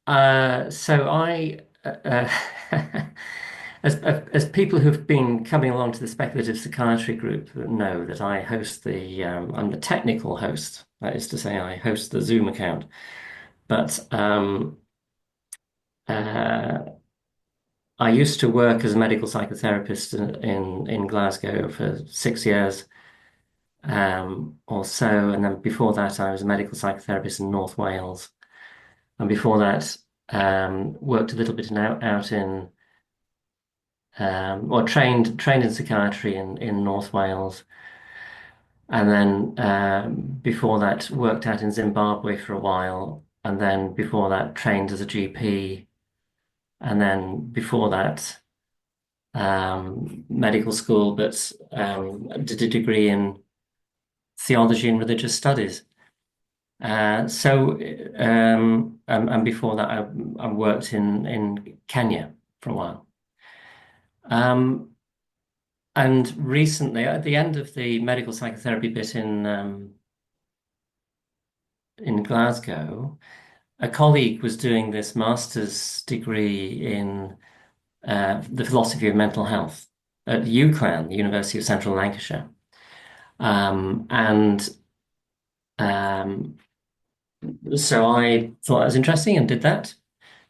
So I, as people who've been coming along to the speculative psychiatry group know that I host I'm the technical host. That is to say, I host the Zoom account. But uh, I used to work as a medical psychotherapist in Glasgow for 6 years or so, and then before that, I was a medical psychotherapist in North Wales. And before that, worked a little bit out in or trained in psychiatry in North Wales, and then before that worked out in Zimbabwe for a while, and then before that trained as a GP, and then before that medical school, but did a degree in theology and religious studies. And before that, I worked in Kenya for a while. Um, And recently, at the end of the medical psychotherapy bit in Glasgow, a colleague was doing this master's degree in the philosophy of mental health at UCLan, the University of Central Lancashire. And um, so I thought that was interesting and did that,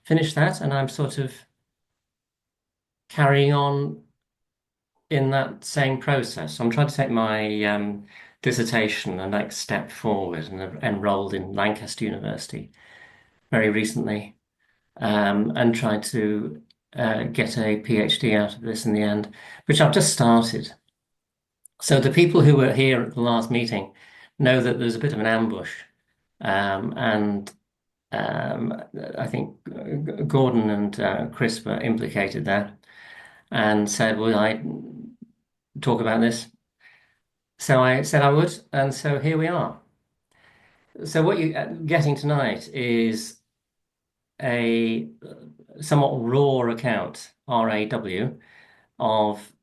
finished that, and I'm sort of carrying on in that same process. I'm trying to take my dissertation the next step forward and enrolled in Lancaster University very recently and tried to get a PhD out of this in the end, which I've just started. So the people who were here at the last meeting know that there's a bit of an ambush. And I think Gordon and Chris were implicated there and said, "Will I talk about this?" So I said I would, and so here we are. So what you're getting tonight is a somewhat raw account, RAW, of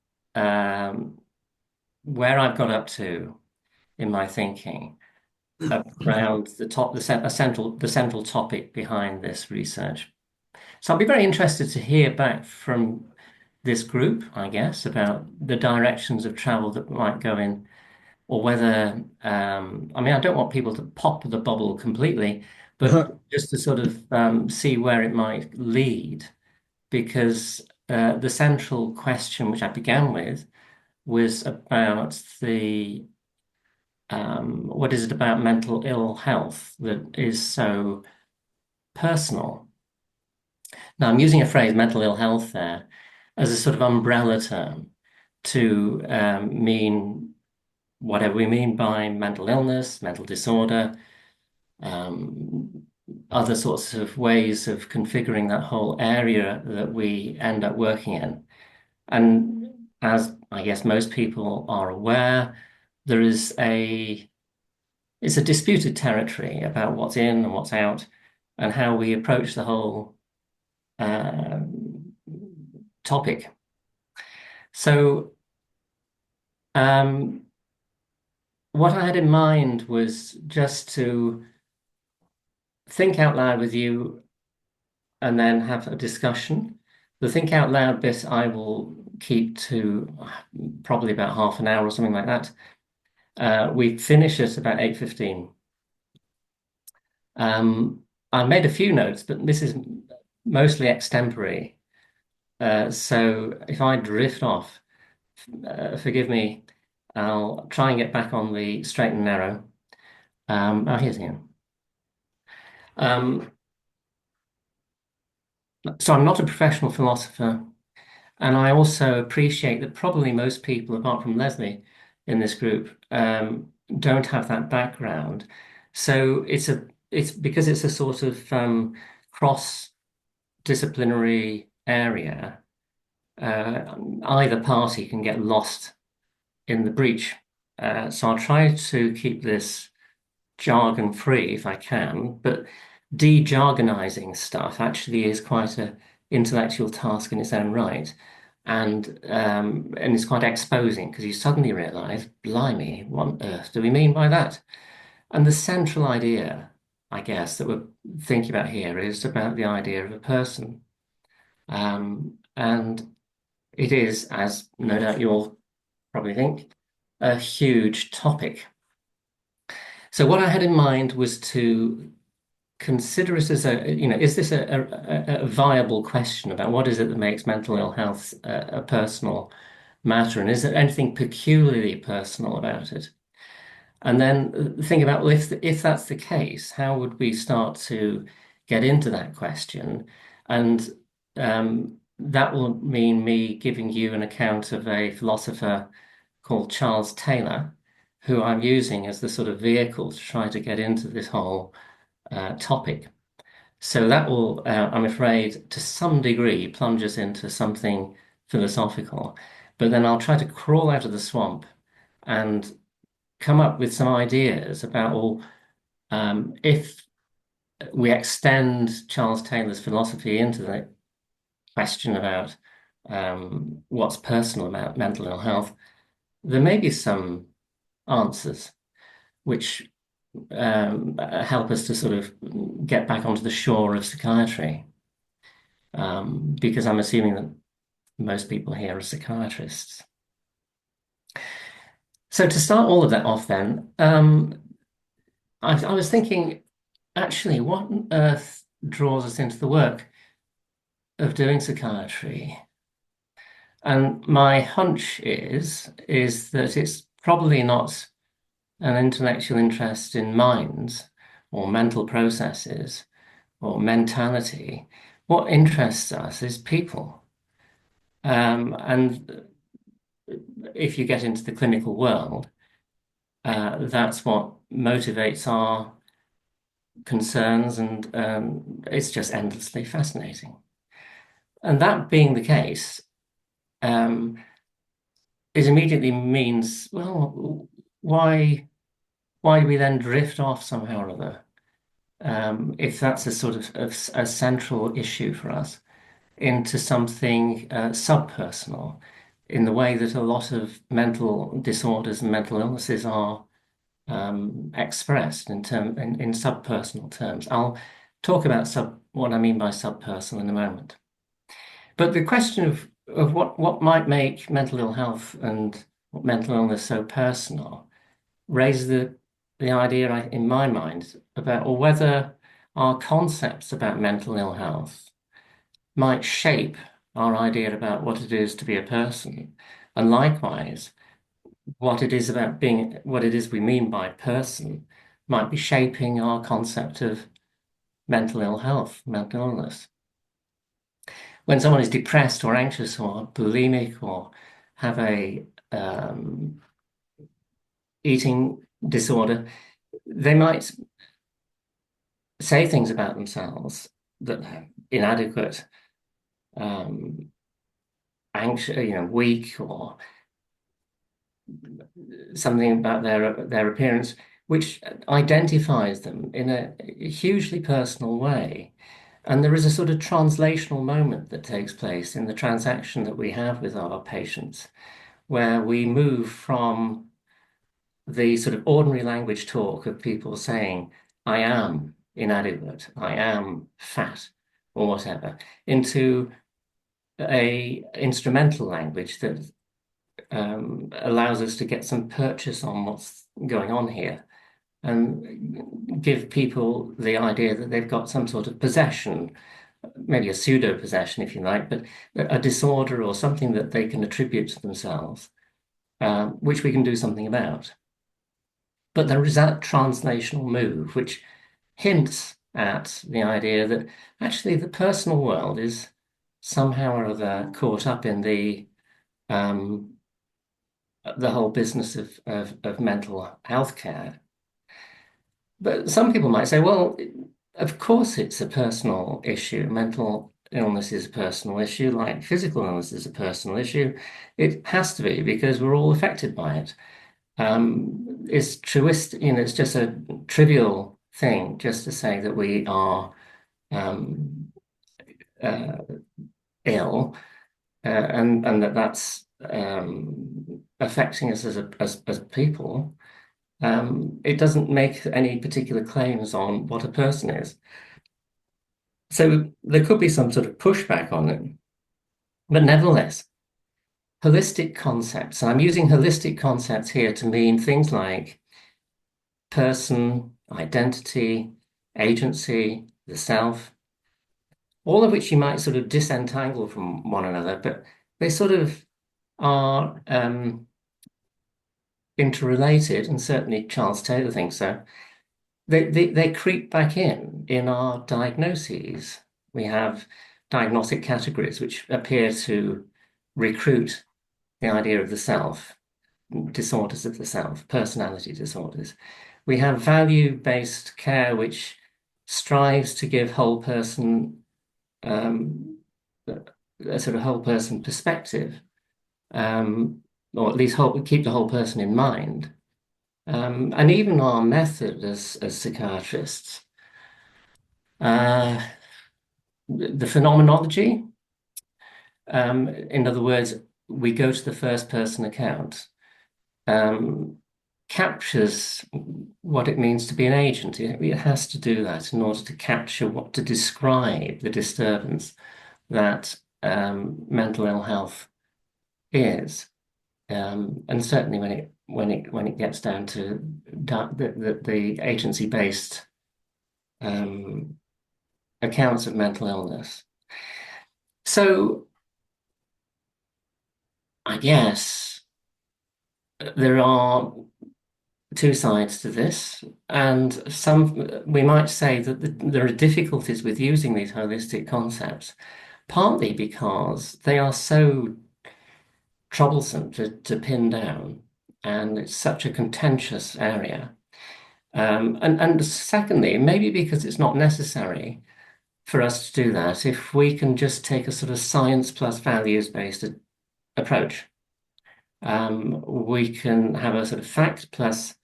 where I've got up to in my thinking around the central topic behind this research. So I'll be very interested to hear back from this group, I guess, about the directions of travel that might go in or whether I mean I don't want people to pop the bubble completely, but just to sort of see where it might lead, because the central question which I began with was about the what is it about mental ill health that is so personal? Now I'm using a phrase mental ill health there as a sort of umbrella term to mean whatever we mean by mental illness, mental disorder, um, other sorts of ways of configuring that whole area that we end up working in. And as I guess most people are aware, there is it's a disputed territory about what's in and what's out and how we approach the whole uh, topic. So um, what I had in mind was just to think out loud with you and then have a discussion. The think out loud bit I will keep to probably about half an hour or something like that. We finish at about 8:15. I made a few notes, but this is mostly extempore. So if I drift off, forgive me. I'll try and get back on the straight and narrow. Oh, here's Ian. Um, so I'm not a professional philosopher. And I also appreciate that probably most people, apart from Leslie in this group, don't have that background. So it's because it's a sort of cross-disciplinary area. Either party can get lost in the breach. So I'll try to keep this jargon free if I can, but de-jargonizing stuff actually is quite a intellectual task in its own right. And it's quite exposing because you suddenly realize, blimey, what on earth do we mean by that? And the central idea I guess, that we're thinking about here is about the idea of a person. And it is, as no doubt you'll probably think, a huge topic. So what I had in mind was to consider it as is this a viable question about what is it that makes mental ill health a personal matter, and is there anything peculiarly personal about it? And then think about, well, if that's the case, how would we start to get into that question? And that will mean me giving you an account of a philosopher called Charles Taylor, who I'm using as the sort of vehicle to try to get into this whole topic. So that will, I'm afraid, to some degree, plunge us into something philosophical. But then I'll try to crawl out of the swamp and come up with some ideas about, well, if we extend Charles Taylor's philosophy into the question about what's personal about mental ill health, there may be some answers which help us to sort of get back onto the shore of psychiatry, because I'm assuming that most people here are psychiatrists. So to start all of that off then, I was thinking, actually, what on earth draws us into the work of doing psychiatry? And my hunch is that it's probably not an intellectual interest in minds or mental processes or mentality. What interests us is people. And if you get into the clinical world, that's what motivates our concerns, and it's just endlessly fascinating. And that being the case, it immediately means, well, why do we then drift off somehow or other? If that's a sort of a central issue for us, into something subpersonal, in the way that a lot of mental disorders and mental illnesses are expressed in subpersonal terms. I'll talk about what I mean by subpersonal in a moment. But the question of what might make mental ill health and mental illness so personal raises the idea in my mind about, or whether our concepts about mental ill health might shape our idea about what it is to be a person, and likewise, what it is we mean by person might be shaping our concept of mental ill health, mental illness. When someone is depressed or anxious or bulimic or have a eating disorder, they might say things about themselves that are inadequate, anxious, weak, or something about their appearance, which identifies them in a hugely personal way. And there is a sort of translational moment that takes place in the transaction that we have with our patients, where we move from the sort of ordinary language talk of people saying, I am inadequate, I am fat, or whatever, into a instrumental language that allows us to get some purchase on what's going on here and give people the idea that they've got some sort of possession, maybe a pseudo possession, if you like, but a disorder or something that they can attribute to themselves, which we can do something about. But there is that translational move, which hints at the idea that actually the personal world is somehow or other caught up in the whole business of mental health care. But some people might say, well, of course it's a personal issue. Mental illness is a personal issue, like physical illness is a personal issue. It has to be because we're all affected by it. It's truist, it's just a trivial thing just to say that we are ill, and that's affecting us as people. It doesn't make any particular claims on what a person is. So there could be some sort of pushback on it. But nevertheless, holistic concepts, and I'm using holistic concepts here to mean things like person, identity, agency, the self, all of which you might sort of disentangle from one another, but they sort of are interrelated, and certainly Charles Taylor thinks so. They creep back in our diagnoses. We have diagnostic categories which appear to recruit the idea of the self, disorders of the self, personality disorders. We have value-based care which strives to give whole person a sort of whole person perspective, or at least keep the whole person in mind. And even our method as psychiatrists, uh, the phenomenology, in other words, we go to the first person account, captures what it means to be an agent. It has to do that in order to capture to describe the disturbance that mental ill health is. And certainly when it gets down to the agency-based accounts of mental illness. So I guess there are two sides to this, and we might say that there are difficulties with using these holistic concepts, partly because they are so troublesome to pin down, and it's such a contentious area. And secondly, maybe because it's not necessary for us to do that, if we can just take a sort of science plus values-based approach. We can have a sort of fact plus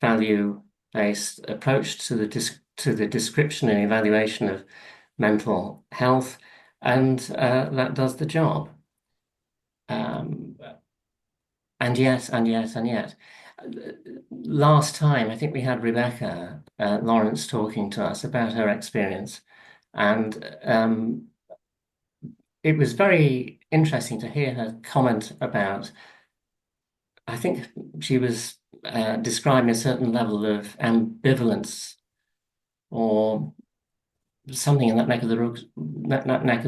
value-based approach to the description and evaluation of mental health, and that does the job. And yet. Last time, I think we had Rebecca Lawrence talking to us about her experience, and it was very interesting to hear her comment about, I think she was describing a certain level of ambivalence or something in that neck of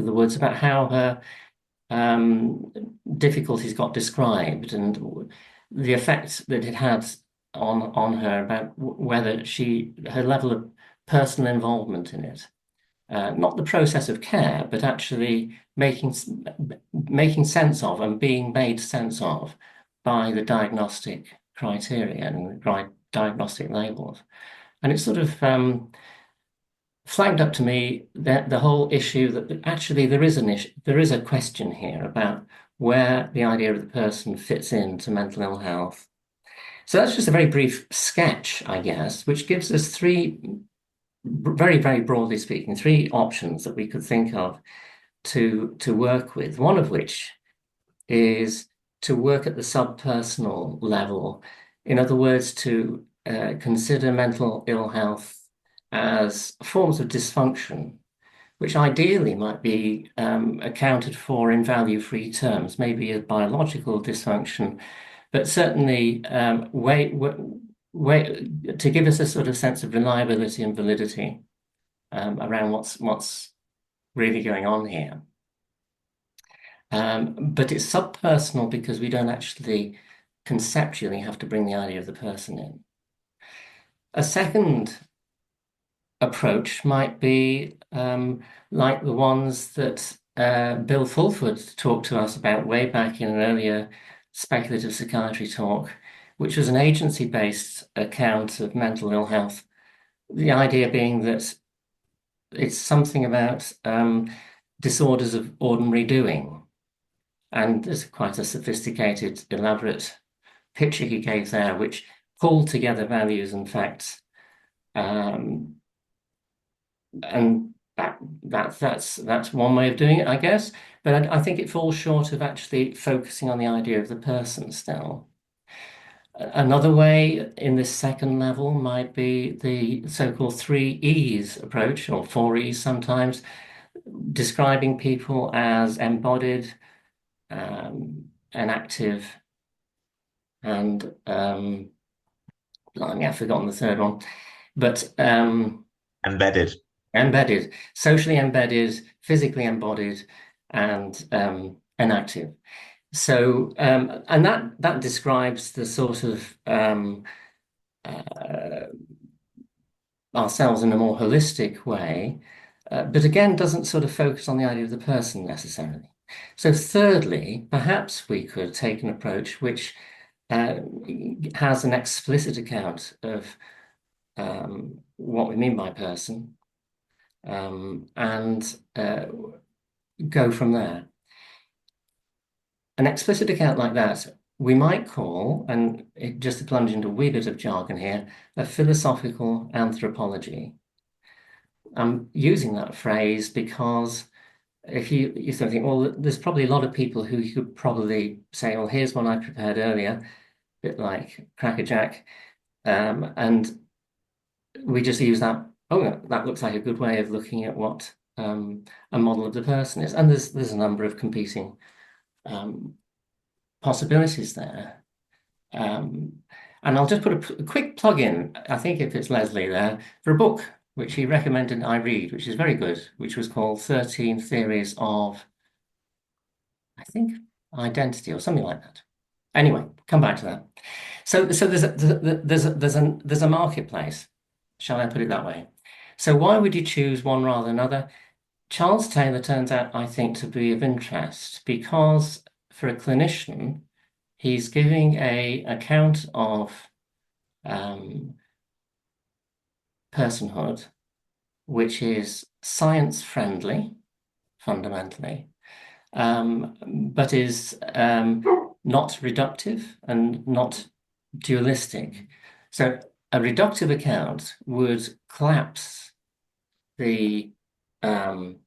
the woods about how her difficulties got described and the effect that it had on her about whether her level of personal involvement in it. Not the process of care, but actually making sense of and being made sense of by the diagnostic criteria and the diagnostic labels. And it sort of flagged up to me that the whole issue that actually there is a question here about where the idea of the person fits into mental ill health. So that's just a very brief sketch, I guess, which gives us three, very, very broadly speaking, three options that we could think of to work with, one of which is to work at the subpersonal level. In other words, to consider mental ill health as forms of dysfunction, which ideally might be accounted for in value-free terms, maybe a biological dysfunction, but certainly to give us a sort of sense of reliability and validity around what's really going on here. But it's subpersonal because we don't actually conceptually have to bring the idea of the person in. A second approach might be like the ones that Bill Fulford talked to us about way back in an earlier speculative psychiatry talk, which was an agency-based account of mental ill health. The idea being that it's something about disorders of ordinary doing. And there's quite a sophisticated, elaborate picture he gave there, which pulled together values and facts. And that's one way of doing it, I guess. But I think it falls short of actually focusing on the idea of the person still. Another way in this second level might be the so-called 3 E's approach, or 4 E's sometimes, describing people as embodied, enactive, and blimey, I've forgotten the third one. But Embedded. embedded, socially embedded, physically embodied, and enactive. So, and that describes the sort of uh, ourselves in a more holistic way, but again doesn't sort of focus on the idea of the person necessarily. So, thirdly, perhaps we could take an approach which uh, has an explicit account of what we mean by person, and go from there. An explicit account like that we might call, and just to plunge into a wee bit of jargon here, a philosophical anthropology. I'm using that phrase because if you sort of think, well, there's probably a lot of people who you could probably say, well, here's one I prepared earlier, a bit like Crackerjack, and we just use that. Oh, that looks like a good way of looking at what a model of the person is, and there's a number of competing um, possibilities there. Um, and I'll just put a quick plug in, I think if it's Leslie there, for a book which he recommended I read, which is very good, which was called 13 Theories of, I think, Identity or something like that. Anyway, come back to that. So there's a marketplace, shall I put it that way? So why would you choose one rather than another? Charles Taylor turns out, I think, to be of interest because for a clinician, he's giving a account of um, personhood, which is science friendly, fundamentally, but is not reductive and not dualistic. So a reductive account would the um,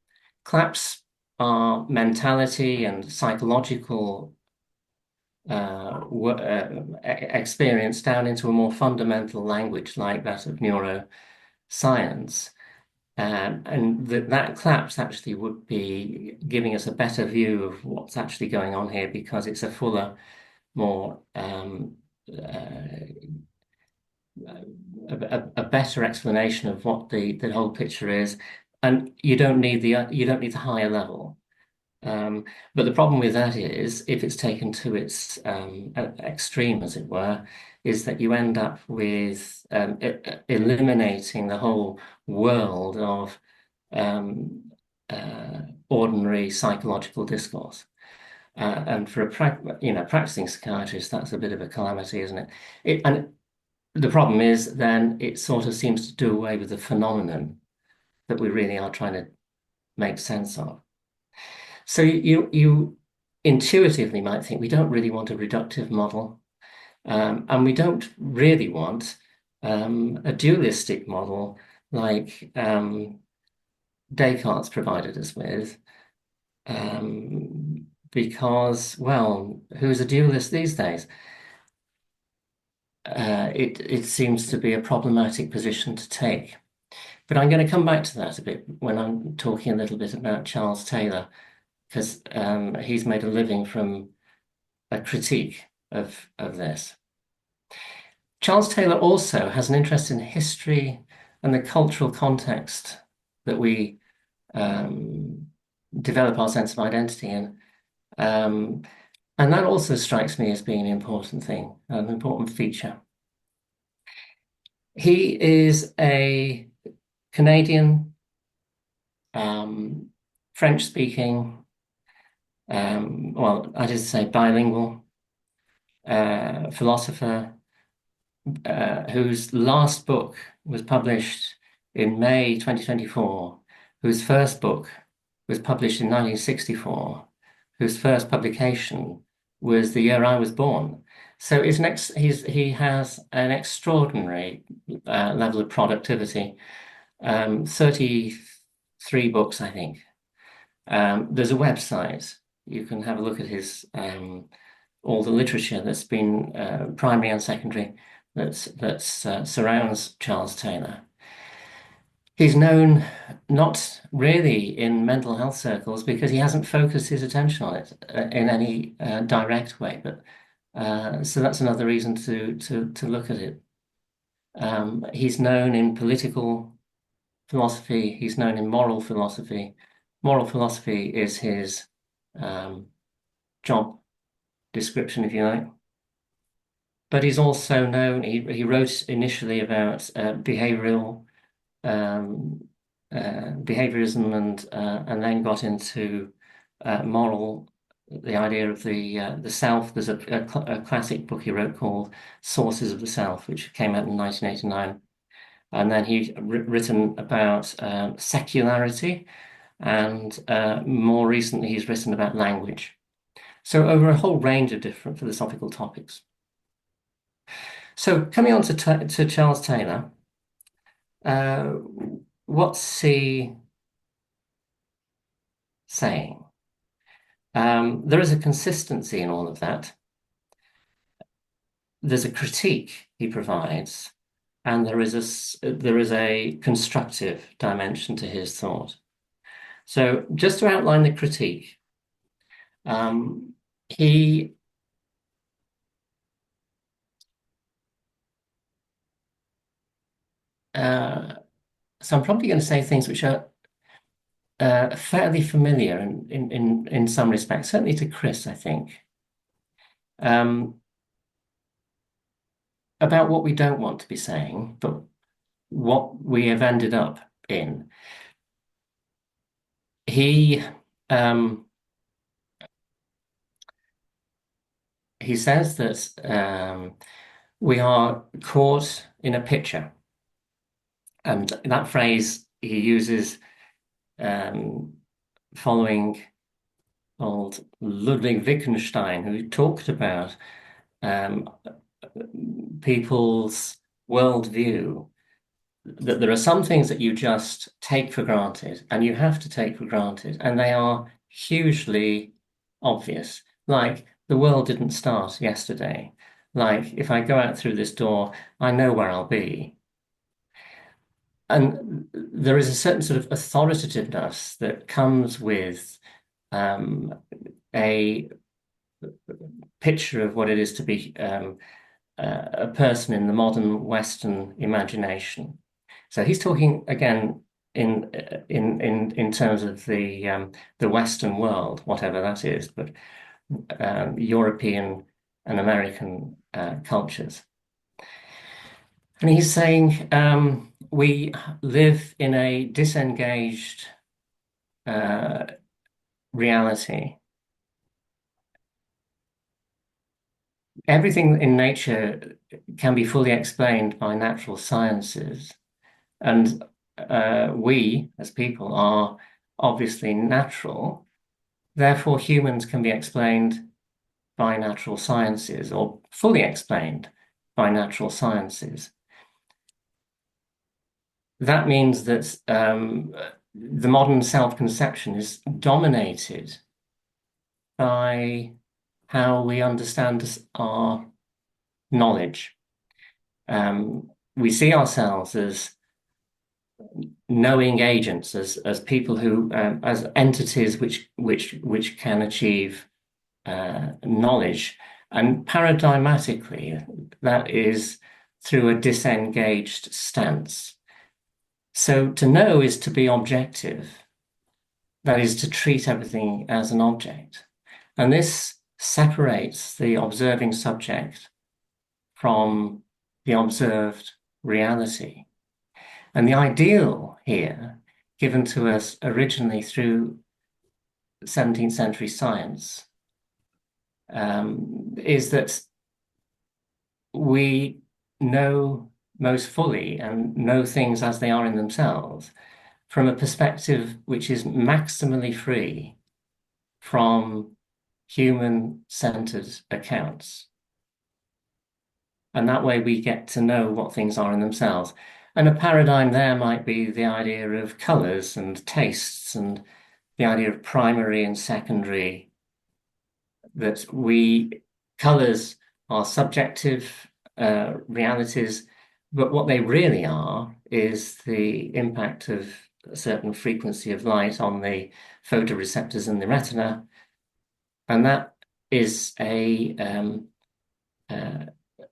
collapse our mentality and psychological experience down into a more fundamental language like that of neuroscience. And that collapse actually would be giving us a better view of what's actually going on here because it's a fuller, more a better explanation of what the whole picture is. And you don't need the higher level. But the problem with that is, if it's taken to its extreme, as it were, is that you end up with eliminating the whole world of um, uh, ordinary psychological discourse. And for practicing psychiatrist, that's a bit of a calamity, isn't it? And the problem is then it sort of seems to do away with the phenomenon that we really are trying to make sense of. So you intuitively might think we don't really want a reductive model, and we don't really want a dualistic model like Descartes provided us with, because, well, who's a dualist these days? It seems to be a problematic position to take. But I'm going to come back to that a bit when I'm talking a little bit about Charles Taylor, because he's made a living from a critique of this. Charles Taylor also has an interest in history and the cultural context that we develop our sense of identity in. Um, and that also strikes me as being an important thing, an important feature. He is a Canadian, French speaking, well, I just say bilingual philosopher whose last book was published in May 2024, whose first book was published in 1964, whose first publication was the year I was born. So he has an extraordinary level of productivity. 33 books, I think. There's a website. You can have a look at his all the literature that's been primary and secondary that surrounds Charles Taylor. He's known not really in mental health circles because he hasn't focused his attention on it in any direct way. But so that's another reason to look at it. He's known in political philosophy. He's known in moral philosophy. Moral philosophy is his job description, if you like. But he's also known. He wrote initially about um, behaviorism and then got into moral, the idea of the self. There's a classic book he wrote called Sources of the Self, which came out in 1989. And then he's written about secularity, and more recently he's written about language. So over a whole range of different philosophical topics. So coming on to Charles Taylor, what's he saying? There is a consistency in all of that. There's a critique he provides, and there is a constructive dimension to his thought. So just to outline the critique, he so I'm probably going to say things which are fairly familiar in some respects, certainly to Chris, I think, about what we don't want to be saying, but what we have ended up in. He says that we are caught in a picture, and that phrase he uses following old Ludwig Wittgenstein, who talked about people's worldview, that there are some things that you just take for granted, and you have to take for granted, and they are hugely obvious. Like the world didn't start yesterday. Like if I go out through this door, I know where I'll be. And there is a certain sort of authoritativeness that comes with a picture of what it is to be a person in the modern Western imagination. So he's talking again in terms of the Western world, whatever that is, but European and American cultures. And he's saying we live in a disengaged reality. Everything in nature can be fully explained by natural sciences, and we as people are obviously natural. Therefore, humans can be explained by natural sciences or fully explained by natural sciences. That means that the modern self-conception is dominated by how we understand our knowledge. We see ourselves as knowing agents, as people who, as entities which can achieve knowledge, and paradigmatically, that is through a disengaged stance. So to know is to be objective. That is to treat everything as an object. And this separates the observing subject from the observed reality. And the ideal here, given to us originally through 17th century science, is that we know most fully and know things as they are in themselves from a perspective which is maximally free from human-centered accounts. And that way we get to know what things are in themselves. And a paradigm there might be the idea of colors and tastes and the idea of primary and secondary, that we colors are subjective realities, but what they really are is the impact of a certain frequency of light on the photoreceptors in the retina, and that is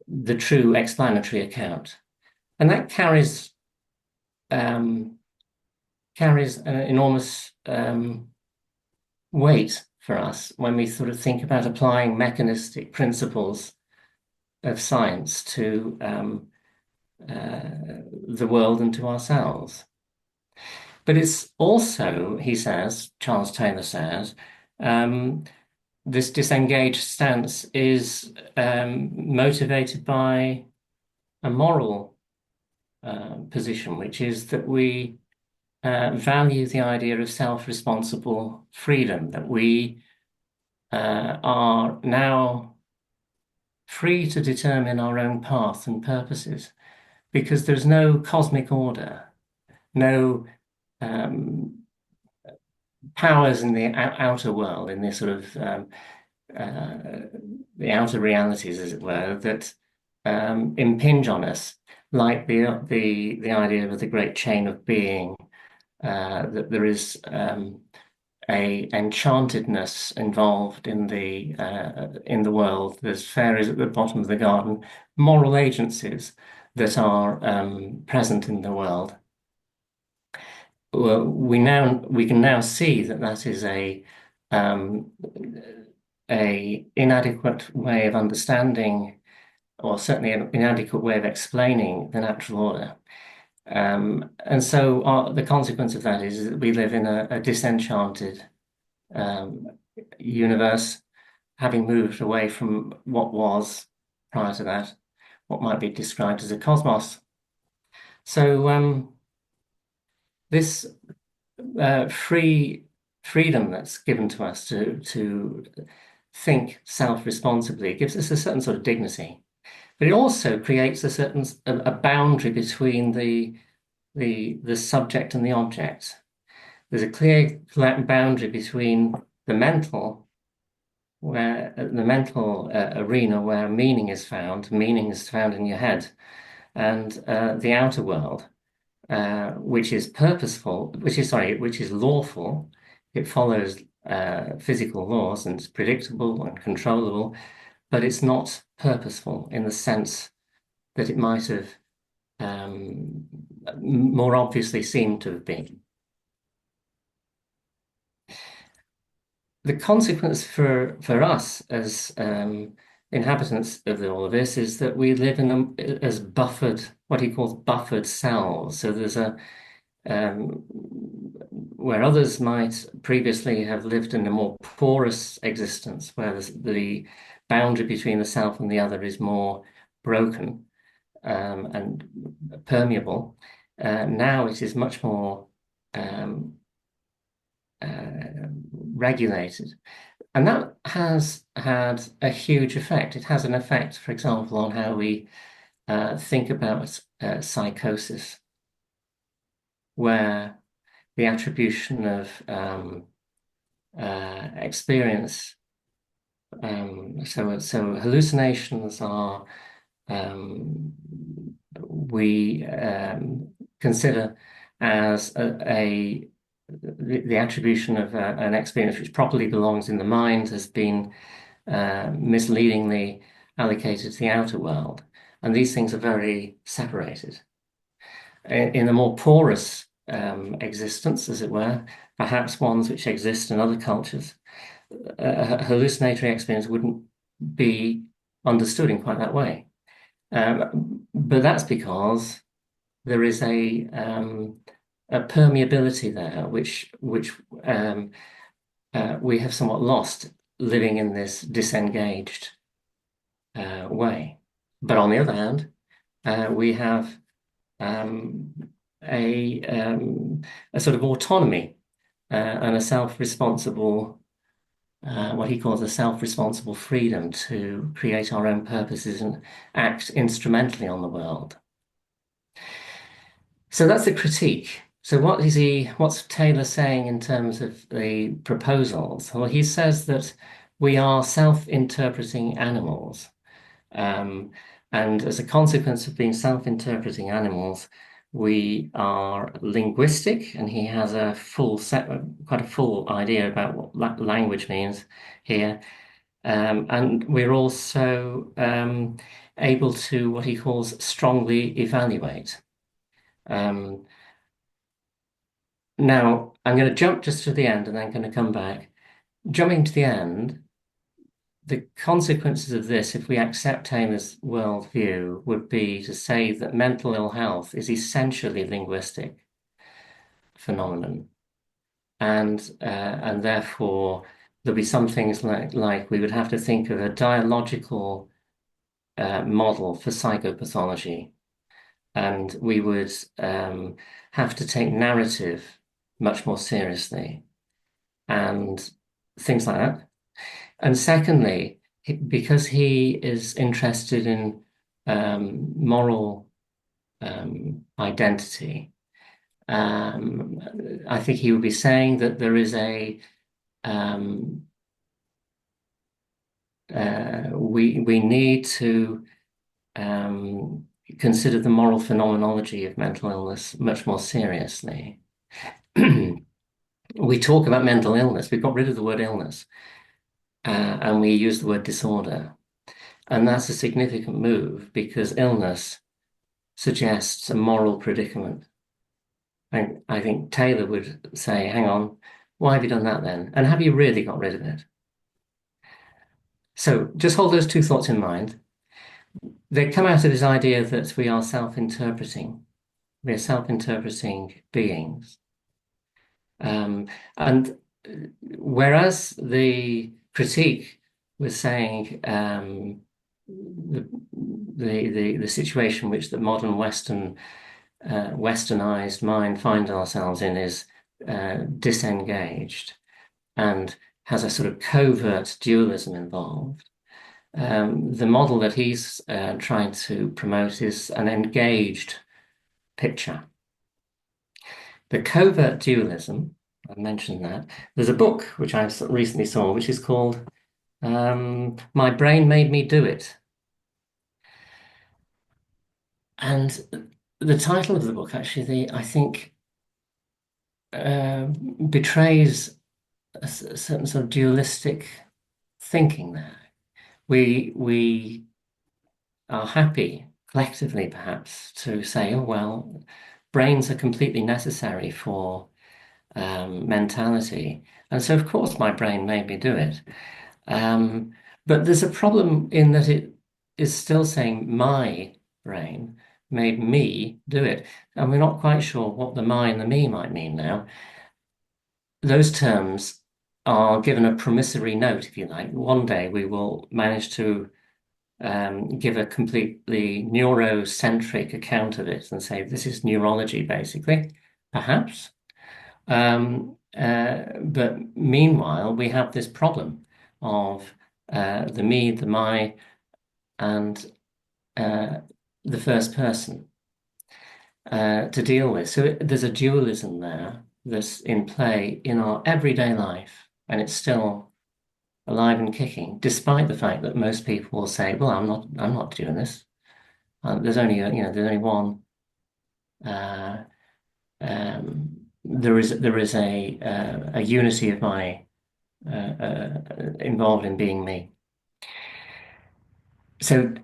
the true explanatory account, and that carries an enormous weight for us when we sort of think about applying mechanistic principles of science to the world and to ourselves. But it's also, he says, Charles Taylor says, this disengaged stance is motivated by a moral position, which is that we value the idea of self-responsible freedom, that we are now free to determine our own path and purposes, because there's no cosmic order, no powers in the outer world, in this sort of the outer realities, as it were, that impinge on us, like the idea of the great chain of being, that there is a enchantedness involved in the world. There's fairies at the bottom of the garden, moral agencies that are present in the world. Well, we can now see that that is a inadequate way of understanding, or certainly an inadequate way of explaining the natural order. And so the consequence of that is that we live in a disenchanted universe, having moved away from what was prior to that, what might be described as a cosmos. So this freedom that's given to us to think self-responsibly gives us a certain sort of dignity. But it also creates a boundary between the subject and the object. There's a clear boundary between the mental arena where meaning is found in your head, and the outer world, which is purposeful, which is lawful. It follows physical laws and is predictable and controllable, but it's not purposeful in the sense that it might have more obviously seemed to have been. The consequence for us as inhabitants of all of this is that we live as buffered, what he calls buffered cells. So there's where others might previously have lived in a more porous existence, where the boundary between the self and the other is more broken and permeable. Now it is much more regulated. And that has had a huge effect. It has an effect, for example, on how we think about psychosis, where the attribution of experience, so hallucinations are, we consider as the attribution of an experience which properly belongs in the mind has been misleadingly allocated to the outer world. And these things are very separated. In a more porous existence, as it were, perhaps ones which exist in other cultures, a hallucinatory experience wouldn't be understood in quite that way. But that's because there is a permeability there, which we have somewhat lost living in this disengaged way. But on the other hand, we have a sort of autonomy and a self-responsible, what he calls a self-responsible freedom to create our own purposes and act instrumentally on the world. So that's the critique. So what's Taylor saying in terms of the proposals? Well, he says that we are self-interpreting animals. Um, and as a consequence of being self-interpreting animals, we are linguistic, and he has a full set, quite a full idea about what language means here. And we're also able to what he calls strongly evaluate. Um, Now, I'm going to jump just to the end and then going to come back. Jumping to the end, the consequences of this, if we accept Taylor's worldview, would be to say that mental ill health is essentially a linguistic phenomenon. And therefore there'll be some things like we would have to think of a dialogical model for psychopathology, and we would have to take narrative much more seriously and things like that. And secondly, because he is interested in moral identity, I think he would be saying that there is um, we need to consider the moral phenomenology of mental illness much more seriously. We talk about mental illness, we've got rid of the word illness, and we use the word disorder. And that's a significant move because illness suggests a moral predicament. And I think Taylor would say, hang on, why have you done that then? And have you really got rid of it? So just hold those two thoughts in mind. They come out of this idea that we are self-interpreting. We are self-interpreting beings. And whereas the critique was saying the situation which the modern westernized mind finds ourselves in is disengaged and has a sort of covert dualism involved. The model that he's trying to promote is an engaged picture. The covert dualism, I mentioned that. There's a book which I recently saw, which is called My Brain Made Me Do It. And the title of the book actually, I think, betrays a certain sort of dualistic thinking there. We are happy collectively, perhaps, to say, oh, well, brains are completely necessary for mentality. And so, of course, my brain made me do it. Um, but there's a problem in that it is still saying my brain made me do it. And we're not quite sure what the my and the me might mean now. Those terms are given a promissory note, if you like. One day we will manage to give a completely neurocentric account of it and say this is neurology, basically, perhaps. But meanwhile, we have this problem of the me, the my, and the first person to deal with. So there's a dualism there that's in play in our everyday life, and it's still alive and kicking, despite the fact that most people will say, "Well, I'm not doing this. There's only there's only one." There is a unity of my involved in being me. So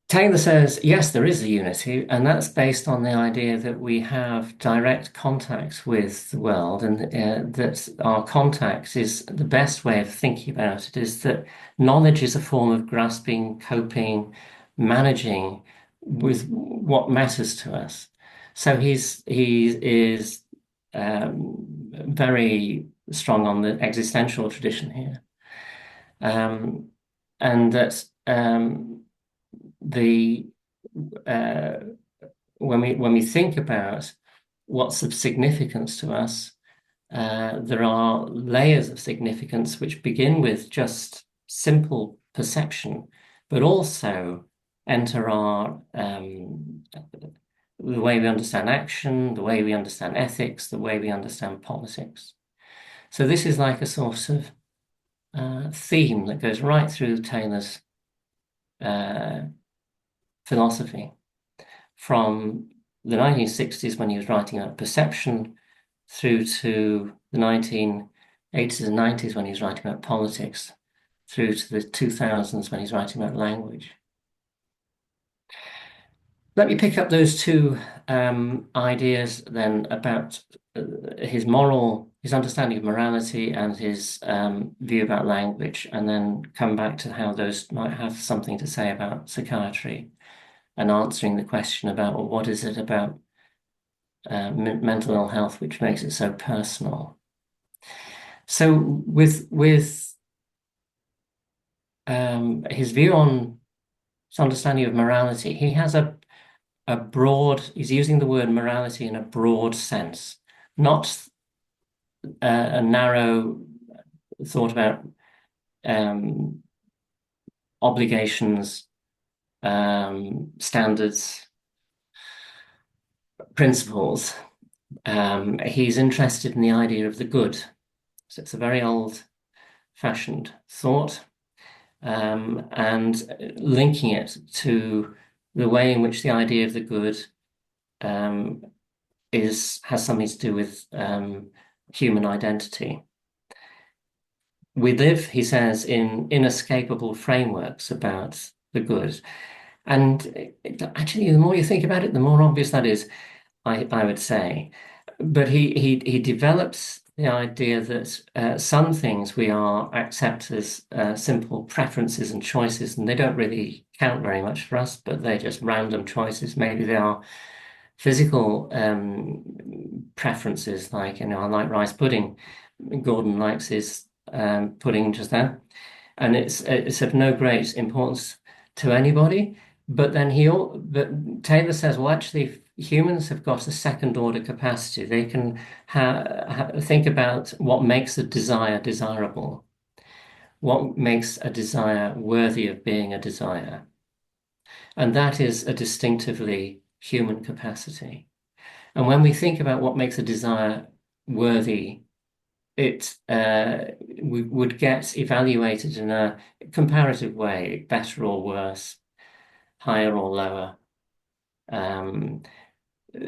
Taylor says, yes, there is a unity, and that's based on the idea that we have direct contact with the world, and that our contact is the best way of thinking about it is that knowledge is a form of grasping, coping, managing with what matters to us. So he is very strong on the existential tradition here, and that the uh, when we think about what's of significance to us, there are layers of significance which begin with just simple perception, but also enter our the way we understand action, the way we understand ethics, the way we understand politics. So this is like a sort of theme that goes right through Taylor's philosophy from the 1960s when he was writing about perception through to the 1980s and 90s when he was writing about politics through to the 2000s when he's writing about language. Let me pick up those two ideas then about his understanding of morality and his view about language, and then come back to how those might have something to say about psychiatry and answering the question about, well, what is it about mental ill health which makes it so personal? So with his view on his understanding of morality, he has he's using the word morality in a broad sense, not a narrow thought about obligations, standards, principles. He's interested in the idea of the good. So it's a very old-fashioned thought, and linking it to the way in which the idea of the good has something to do with human identity. We live, he says, in inescapable frameworks about the good. And actually, the more you think about it, the more obvious that is, I would say. But he develops the idea that some things we accept as simple preferences and choices, and they don't really count very much for us, but they're just random choices. Maybe they are physical preferences, like, I like rice pudding. Gordon likes his pudding just there, and it's of no great importance to anybody. But then Taylor says, well, actually, humans have got a second order capacity. They can think about what makes a desire desirable, what makes a desire worthy of being a desire. And that is a distinctively human capacity. And when we think about what makes a desire worthy, we would get evaluated in a comparative way, better or worse, higher or lower.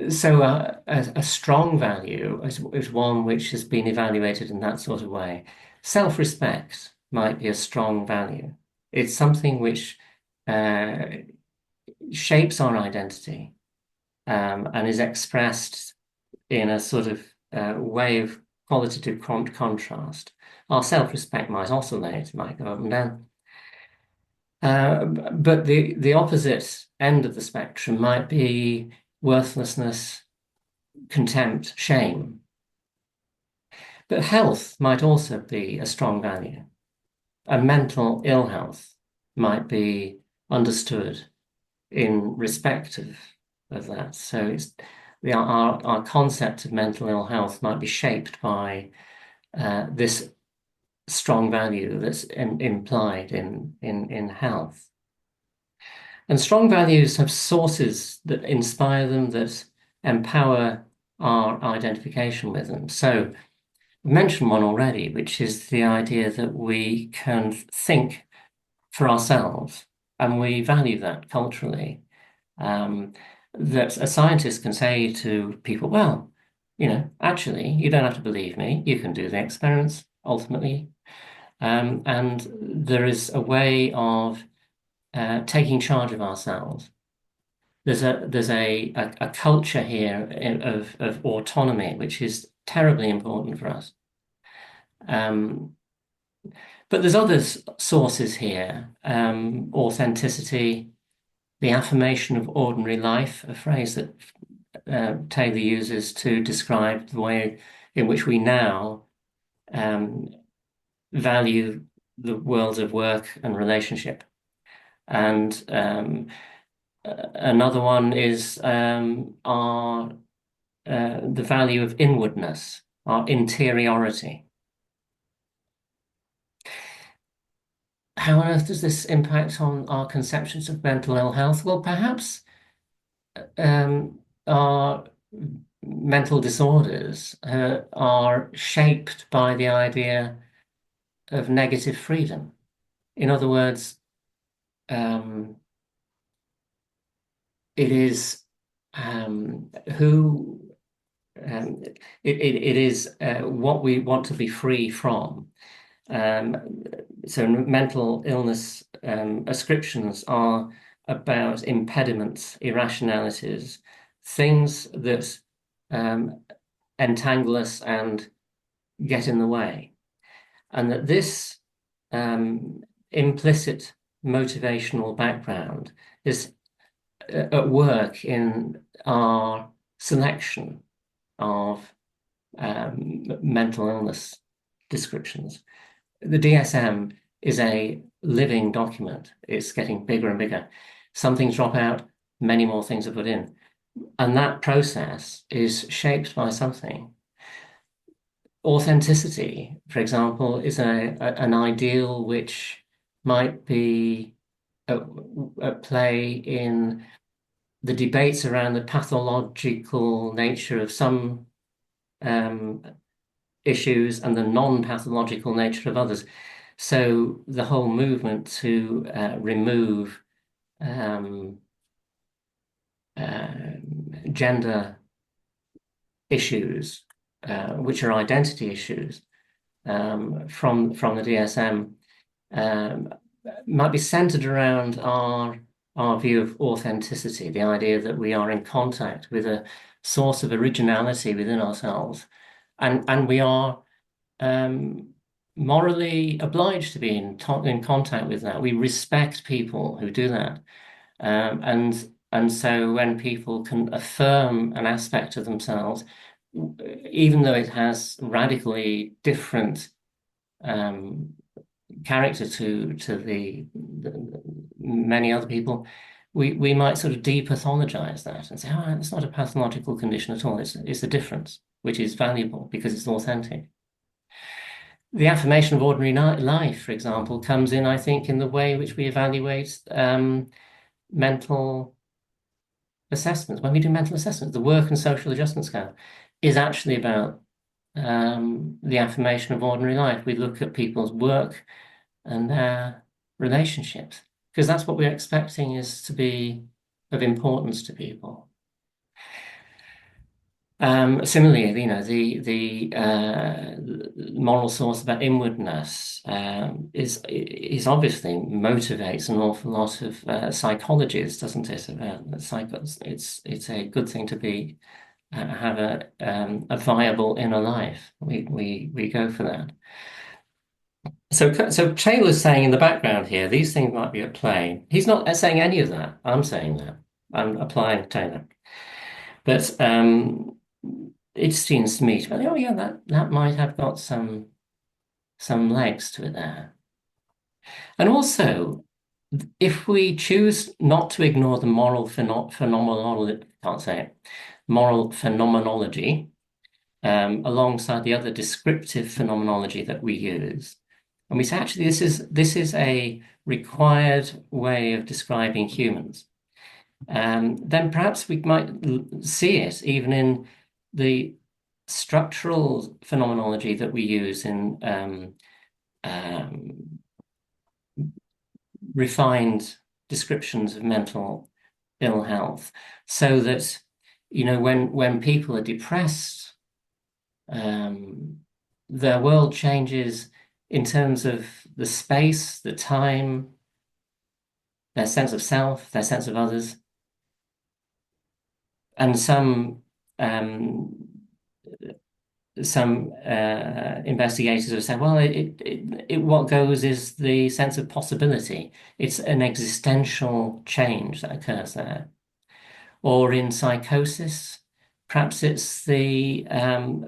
So a strong value is one which has been evaluated in that sort of way. Self-respect might be a strong value. It's something which shapes our identity and is expressed in a sort of way of qualitative contrast. Our self-respect might oscillate, might go up and down. But the opposite end of the spectrum might be worthlessness, contempt, shame. But health might also be a strong value. A mental ill health might be understood in respect of that. So our concept of mental ill health might be shaped by this strong value that's implied in health. And strong values have sources that inspire them, that empower our identification with them. So I mentioned one already, which is the idea that we can think for ourselves, and we value that culturally. That a scientist can say to people, well, actually, you don't have to believe me. You can do the experiments ultimately. And there is a way of taking charge of ourselves. There's a culture here of autonomy, which is terribly important for us. But there's other sources here, authenticity, the affirmation of ordinary life, a phrase that Taylor uses to describe the way in which we now value the worlds of work and relationship. And another one is the value of inwardness, our interiority. How on earth does this impact on our conceptions of mental ill health? Well, perhaps our mental disorders are shaped by the idea of negative freedom. In other words, it is who it is what we want to be free from. So mental illness ascriptions are about impediments, irrationalities, things that entangle us and get in the way. And that this implicit motivational background is at work in our selection of mental illness descriptions. The DSM is a living document. It's getting bigger and bigger. Some things drop out, many more things are put in. And that process is shaped by something. Authenticity, for example, is an ideal which might be at play in the debates around the pathological nature of some issues and the non-pathological nature of others. So the whole movement to remove gender issues, which are identity issues, from the DSM, might be centered around our view of authenticity, the idea that we are in contact with a source of originality within ourselves, and we are morally obliged to be in contact with that. We respect people who do that, and so when people can affirm an aspect of themselves, even though it has radically different character to the many other people, we might sort of depathologize that and say, oh, it's not a pathological condition at all. It's a difference, which is valuable because it's authentic. The affirmation of ordinary life, for example, comes in, I think, in the way in which we evaluate mental assessments. When we do mental assessments, the work and social adjustment scale is actually about the affirmation of ordinary life. We look at people's work and their relationships, because that's what we're expecting is to be of importance to people. Similarly, the moral source about inwardness is obviously motivates an awful lot of psychologists, doesn't it? It's a good thing to be have a viable inner life. We go for that. So Taylor's saying in the background here, these things might be at play. He's not saying any of that. I'm saying that. I'm applying Taylor. But it seems to me, oh yeah, that might have got some legs to it there. And also, if we choose not to ignore the moral phenomenology, can't say it, moral phenomenology, alongside the other descriptive phenomenology that we use, and we say actually this is a required way of describing humans, then perhaps we might see it even in the structural phenomenology that we use in refined descriptions of mental ill health, so that when people are depressed, their world changes in terms of the space, the time, their sense of self, their sense of others. And some investigators have said, well, what goes is the sense of possibility. It's an existential change that occurs there. Or in psychosis, perhaps it's the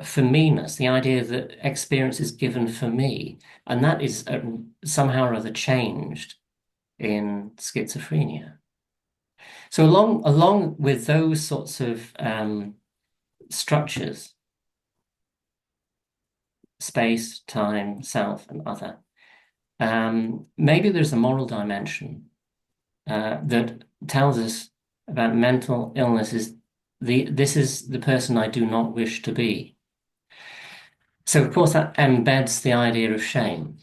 for me-ness, the idea that experience is given for me, and that is somehow or other changed in schizophrenia. So along with those sorts of structures, space, time, self, and other, maybe there's a moral dimension that tells us about mental illness is this is the person I do not wish to be. So of course that embeds the idea of shame.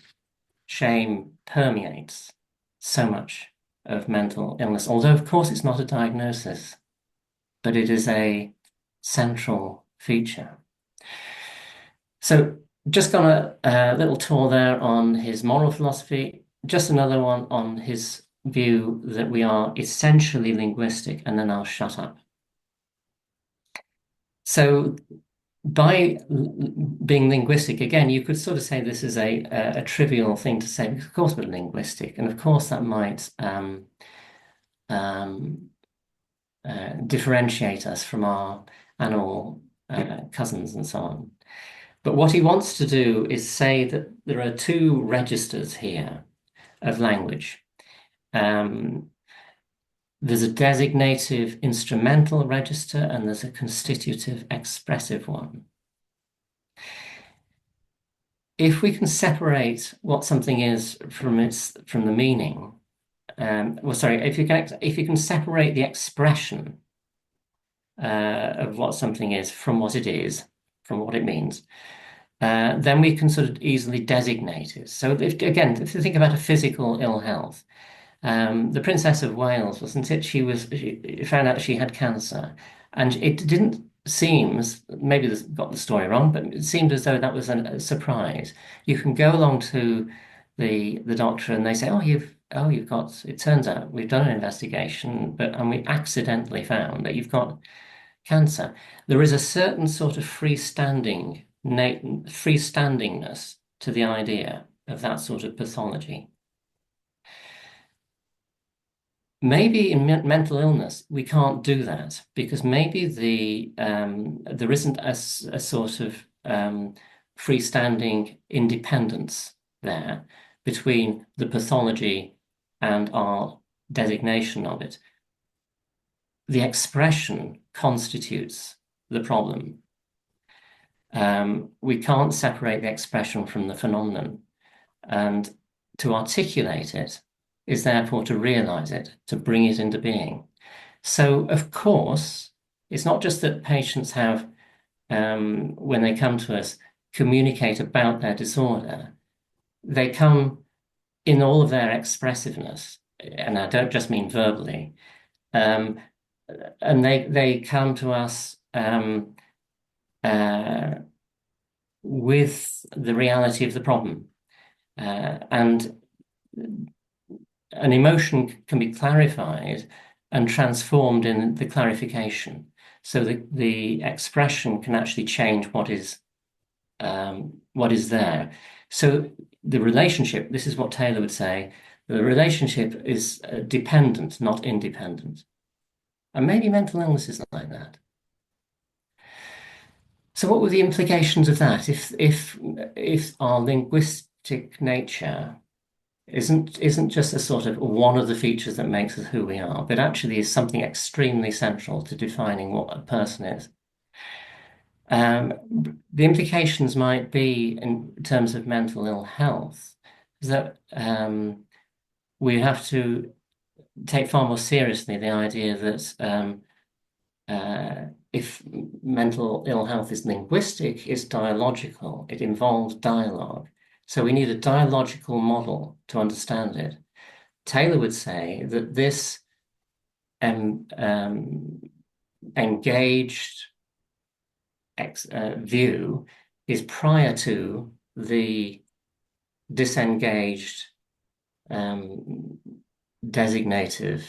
shame permeates so much of mental illness, although, of course, it's not a diagnosis, but it is a central feature. So, just gone a little tour there on his moral philosophy, just another one on his view that we are essentially linguistic, and then I'll shut up. So, by being linguistic, again, you could sort of say this is a trivial thing to say, because of course we're linguistic, and of course that might differentiate us from our animal cousins and so on. But what he wants to do is say that there are two registers here of language. There's a designative instrumental register and there's a constitutive expressive one. If we can separate what something is from the meaning, if you can separate the expression of what something is from what it is, from what it means, then we can sort of easily designate it. So if you think about a physical ill health, the Princess of Wales, wasn't it? She found out she had cancer, and it didn't seem, maybe they got the story wrong, but it seemed as though that was a surprise. You can go along to the doctor and they say, you've got, it turns out we've done an investigation, and we accidentally found that you've got cancer. There is a certain sort of freestandingness to the idea of that sort of pathology. Maybe in mental illness, we can't do that because maybe there isn't a sort of freestanding independence there between the pathology and our designation of it. The expression constitutes the problem. We can't separate the expression from the phenomenon, and to articulate it is therefore to realize it, to bring it into being. So, of course, it's not just that patients have, when they come to us, communicate about their disorder. They come in all of their expressiveness, and I don't just mean verbally, and they come to us with the reality of the problem. And an emotion can be clarified and transformed in the clarification. So the expression can actually change what is there. So the relationship, this is what Taylor would say, the relationship is dependent, not independent. And maybe mental illness is like that. So what were the implications of that? If our linguistic nature isn't just a sort of one of the features that makes us who we are, but actually is something extremely central to defining what a person is. The implications might be in terms of mental ill health that we have to take far more seriously the idea that if mental ill health is linguistic, it's dialogical, it involves dialogue. So we need a dialogical model to understand it. Taylor would say that this engaged view is prior to the disengaged designative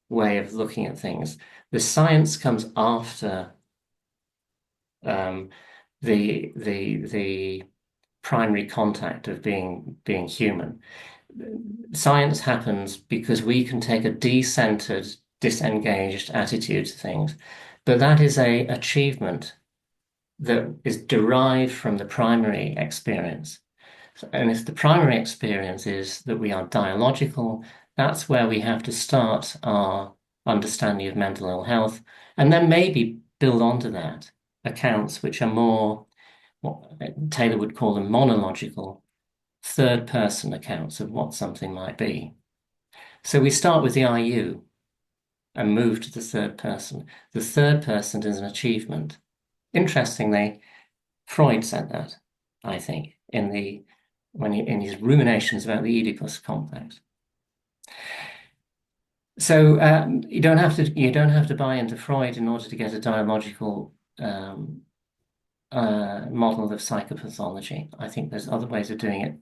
way of looking at things. The science comes after the primary contact of being human. Science happens because we can take a de-centered, disengaged attitude to things, but that is an achievement that is derived from the primary experience. And if the primary experience is that we are dialogical, that's where we have to start our understanding of mental ill health, and then maybe build onto that accounts which are more, what Taylor would call them, monological, third-person accounts of what something might be. So we start with the IU and move to the third person. The third person is an achievement. Interestingly, Freud said that, I think, in the in his ruminations about the Oedipus complex. So you don't have to buy into Freud in order to get a dialogical model of psychopathology. I think there's other ways of doing it.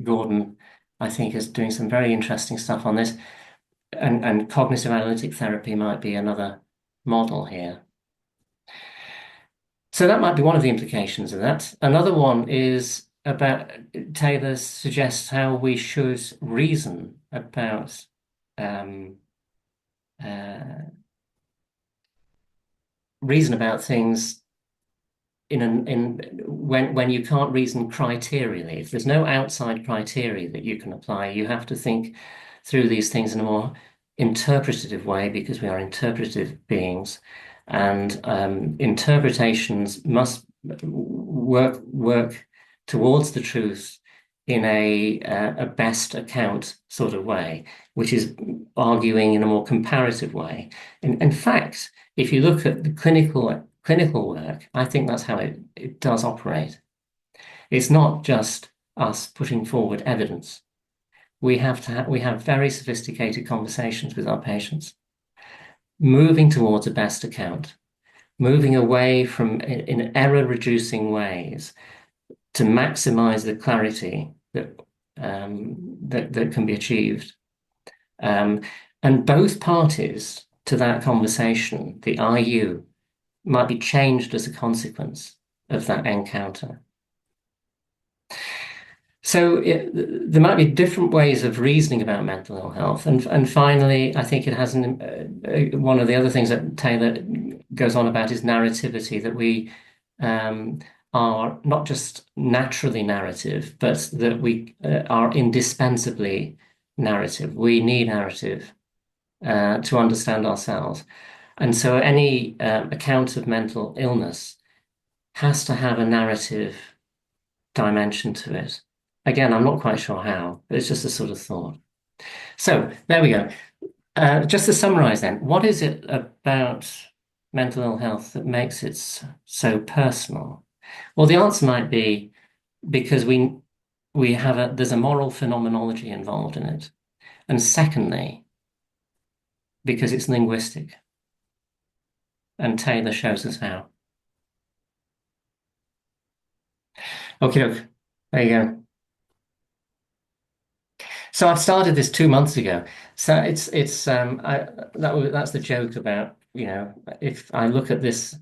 Gordon, I think, is doing some very interesting stuff on this, and cognitive analytic therapy might be another model here. So that might be one of the implications of that. Another one is about Taylor suggests how we should reason about things when you can't reason criterially. If there's no outside criteria that you can apply, you have to think through these things in a more interpretative way, because we are interpretive beings, and interpretations must work towards the truth in a best account sort of way, which is arguing in a more comparative way. In fact, if you look at the clinical work, I think that's how it does operate. It's not just us putting forward evidence. We have very sophisticated conversations with our patients, moving towards a best account, moving away from in error-reducing ways to maximize the clarity that can be achieved. And both parties to that conversation, the IU, might be changed as a consequence of that encounter. So there might be different ways of reasoning about mental ill health. And finally, I think it has one of the other things that Taylor goes on about is narrativity, that we are not just naturally narrative, but that we are indispensably narrative. We need narrative to understand ourselves. And so any account of mental illness has to have a narrative dimension to it. Again, I'm not quite sure how, but it's just a sort of thought. So there we go. Just to summarize then, what is it about mental ill health that makes it so personal? Well, the answer might be because there's a moral phenomenology involved in it. And secondly, because it's linguistic. And Taylor shows us how. Okay, look, there you go. So I've started this 2 months ago. So that's the joke about, if I look at this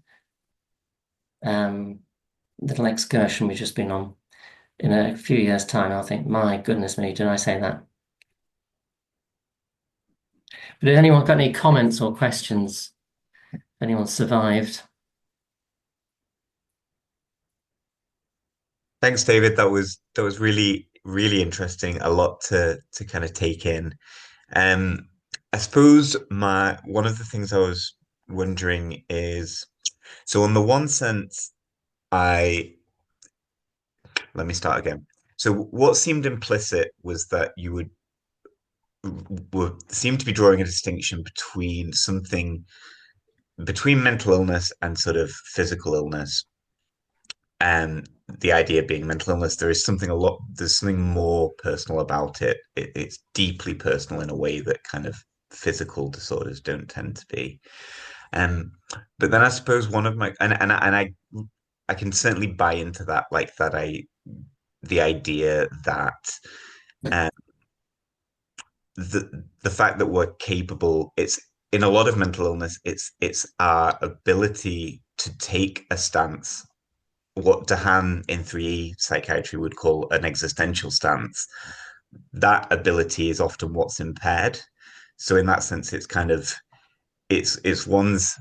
little excursion we've just been on in a few years' time, I'll think, my goodness me, did I say that? But has anyone got any comments or questions? Anyone survived? Thanks, David. That was really, really interesting. A lot to kind of take in. Um, I suppose my one of the things I was wondering is, so on the one sense, I let me start again. So what seemed implicit was that you would seem to be drawing a distinction between mental illness and sort of physical illness. And the idea being mental illness, there's something more personal about it. It's deeply personal in a way that kind of physical disorders don't tend to be. Um, but then I suppose one of my and I can certainly buy into that, like that the idea that um, the fact that we're capable, it's in a lot of mental illness, it's our ability to take a stance, what Dehan in 3E psychiatry would call an existential stance. That ability is often what's impaired. So in that sense, it's one's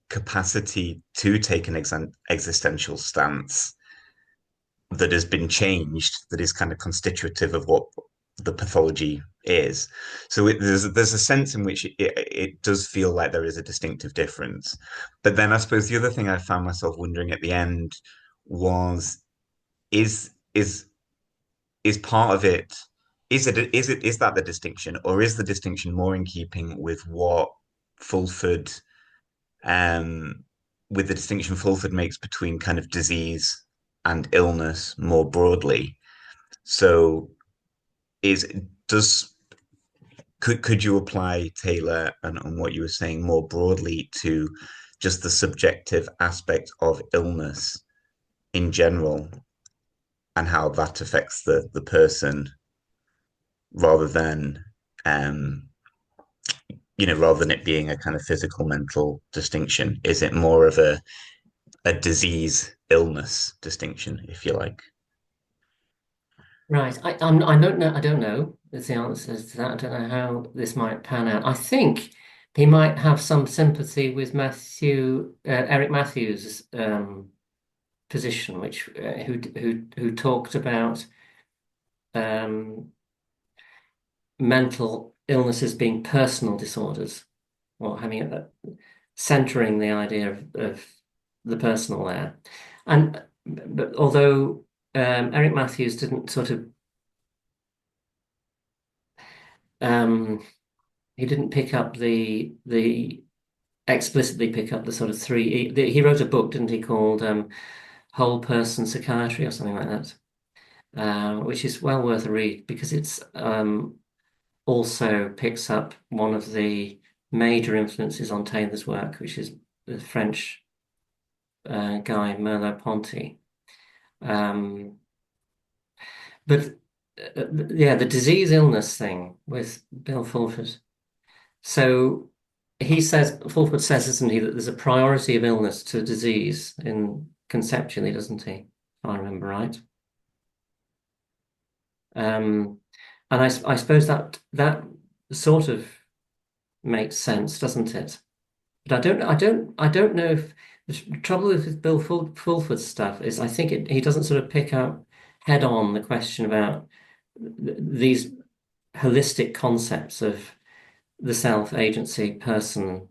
capacity to take an existential stance that has been changed, that is kind of constitutive of what the pathology is. So there's a sense in which it does feel like there is a distinctive difference. But then I suppose the other thing I found myself wondering at the end was, is part of it, is that the distinction, or is the distinction more in keeping with what Fulford with the distinction Fulford makes between kind of disease and illness more broadly? So is does could you apply Taylor and what you were saying more broadly to just the subjective aspect of illness in general and how that affects the person rather than um rather than it being a kind of physical mental distinction? Is it more of a disease illness distinction, if you like? Right. I don't know. I don't know. Is the answer to that. I don't know how this might pan out. I think he might have some sympathy with Eric Matthews' position, which who talked about um, mental illnesses being personal disorders, or having centering the idea of the personal there. And but although Eric Matthews didn't sort of um, he didn't pick up the explicitly pick up the sort of three. He wrote a book, didn't he, called Whole Person Psychiatry or something like that, which is well worth a read because it's also picks up one of the major influences on Taylor's work, which is the French guy Merleau-Ponty. Um, but yeah, the disease illness thing with Bill Fulford. So Fulford says, isn't he, that there's a priority of illness to disease in conceptually, doesn't he? If I remember right. And I suppose that sort of makes sense, doesn't it? But I don't know if the trouble with Bill Fulford's stuff is I think he doesn't sort of pick up head on the question about these holistic concepts of the self, agency, person.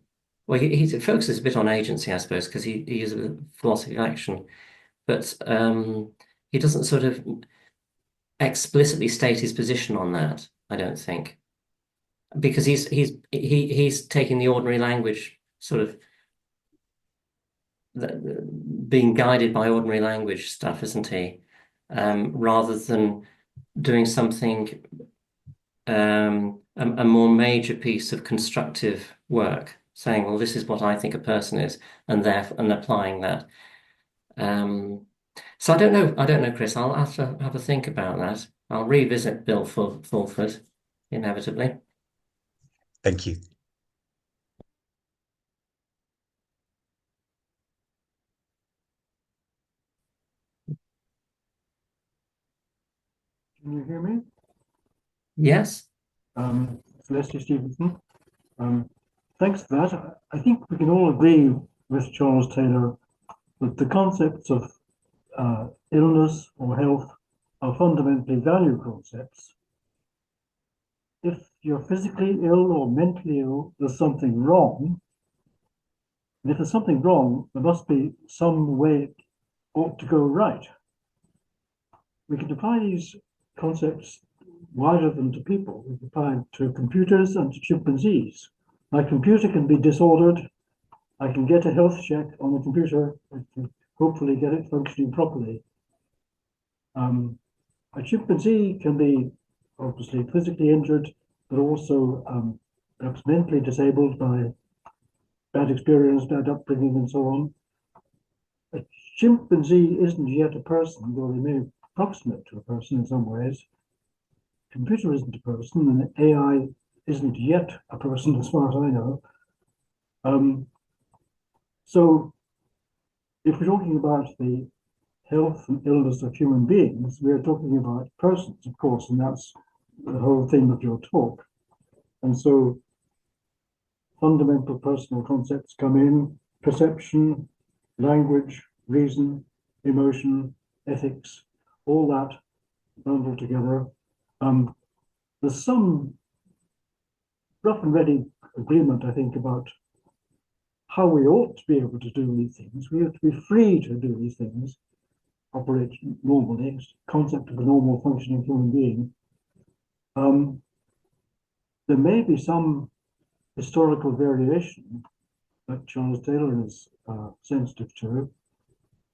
Well, he focuses a bit on agency, I suppose, because he uses a philosophy of action, but he doesn't sort of explicitly state his position on that, I don't think, because he's taking the ordinary language sort of being guided by ordinary language stuff, isn't he? Rather than doing something a more major piece of constructive work, saying, "Well, this is what I think a person is," and therefore and applying that. Um, so I don't know. I don't know, Chris. I'll have to have a think about that. I'll revisit Bill Fulford inevitably. Thank you. Can you hear me? Yes. Leslie Stevenson. Thanks for that. I think we can all agree with Charles Taylor that the concepts of illness or health are fundamentally value concepts. If you're physically ill or mentally ill, there's something wrong. And if there's something wrong, there must be some way it ought to go right. We can apply these concepts wider than to people. We can apply it to computers and to chimpanzees. My computer can be disordered. I can get a health check on the computer and hopefully get it functioning properly. A chimpanzee can be obviously physically injured, but also perhaps mentally disabled by bad experience, bad upbringing, and so on. A chimpanzee isn't yet a person, though they may approximate to a person in some ways. Computer isn't a person, and AI isn't yet a person, as far as I know. So, if we're talking about the health and illness of human beings, we're talking about persons, of course, and that's the whole theme of your talk. And so, fundamental personal concepts come in: perception, language, reason, emotion, ethics, all that bundled together. There's some rough and ready agreement, I think, about how we ought to be able to do these things. We have to be free to do these things, operate normally, concept of a normal functioning human being. There may be some historical variation that Charles Taylor is sensitive to,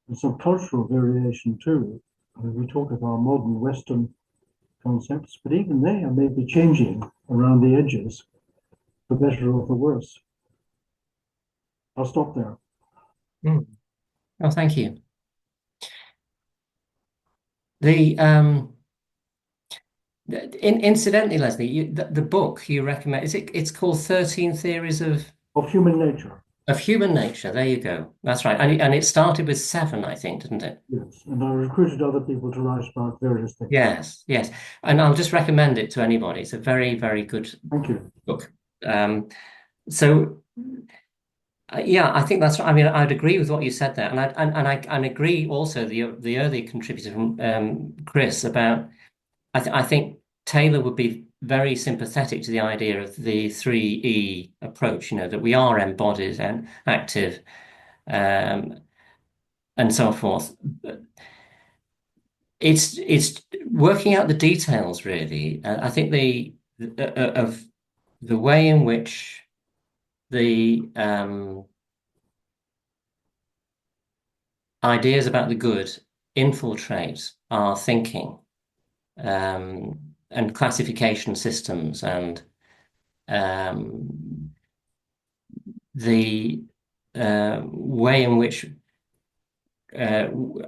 and some cultural variation too. I mean, we talk of our modern Western concepts, but even they are maybe changing around the edges, for better or for worse. I'll stop there. Oh, thank you. Incidentally, Leslie, the book you recommend, it's called 13 Theories of Human nature. Of human nature. There you go. That's right. And it started with 7, I think, didn't it? Yes, and I recruited other people to write about various things. Yes, yes. And I'll just recommend it to anybody. It's a very, very good Thank you. book. Yeah, I think that's right. I mean, I'd agree with what you said there, and I agree also the earlier contributor from Chris about I think Taylor would be very sympathetic to the idea of the 3E approach. That we are embodied and active, and so forth. It's working out the details really. I think of the way in which the ideas about the good infiltrate our thinking, and classification systems, and the way in which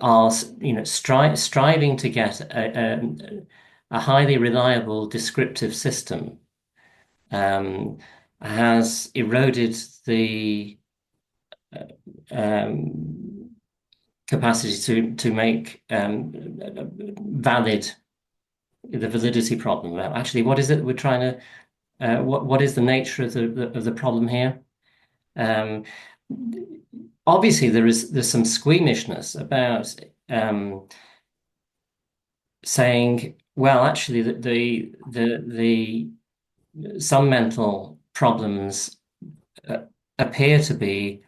are striving to get a highly reliable descriptive system has eroded the capacity to make valid the validity problem. Actually, what is it we're trying to? What is the nature of the problem here? Obviously, there's some squeamishness about saying, well, actually, the some mental problems appear to be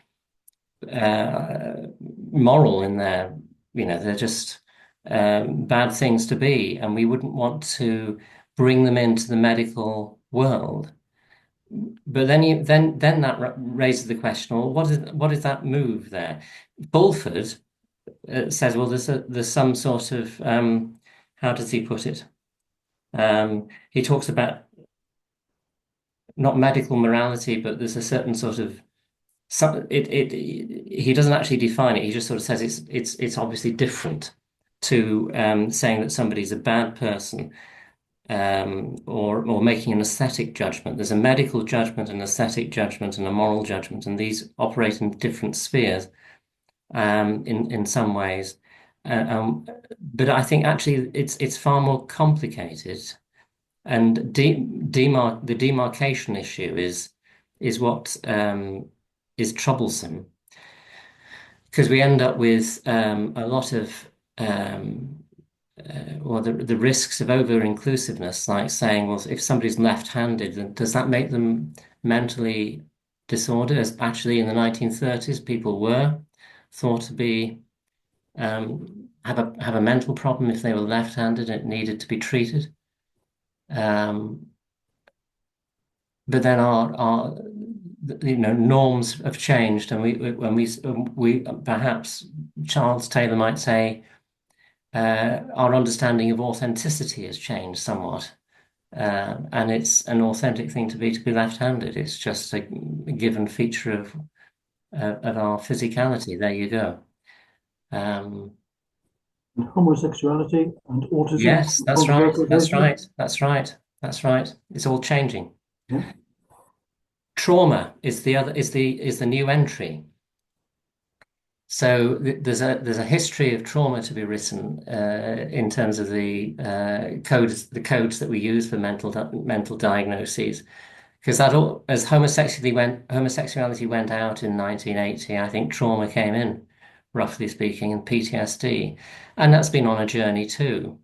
moral in their, they're just bad things to be, and we wouldn't want to bring them into the medical world. But then that raises the question: well, what is that move there? Bulford says, well, there's some sort of how does he put it? He talks about not medical morality, but there's a certain sort of he doesn't actually define it. He just sort of says it's obviously different to saying that somebody's a bad person, or making an aesthetic judgment. There's a medical judgment, an aesthetic judgment, and a moral judgment, and these operate in different spheres in some ways. But I think actually it's far more complicated, and the demarcation issue is what is troublesome, because we end up with a lot of the risks of over-inclusiveness, like saying, well, if somebody's left-handed, then does that make them mentally disordered? As actually in the 1930s, people were thought to be have a mental problem if they were left-handed and it needed to be treated. But then our norms have changed, and we perhaps Charles Taylor might say our understanding of authenticity has changed somewhat, and it's an authentic thing to be left-handed. It's just a given feature of our physicality. There you go. Homosexuality and autism. Yes, that's right. That's right. That's right. That's right. It's all changing. Yeah. Trauma is the new entry. So there's a history of trauma to be written in terms of the codes that we use for mental diagnoses, because as homosexuality went out in 1980, I think trauma came in, roughly speaking, and PTSD, and that's been on a journey too.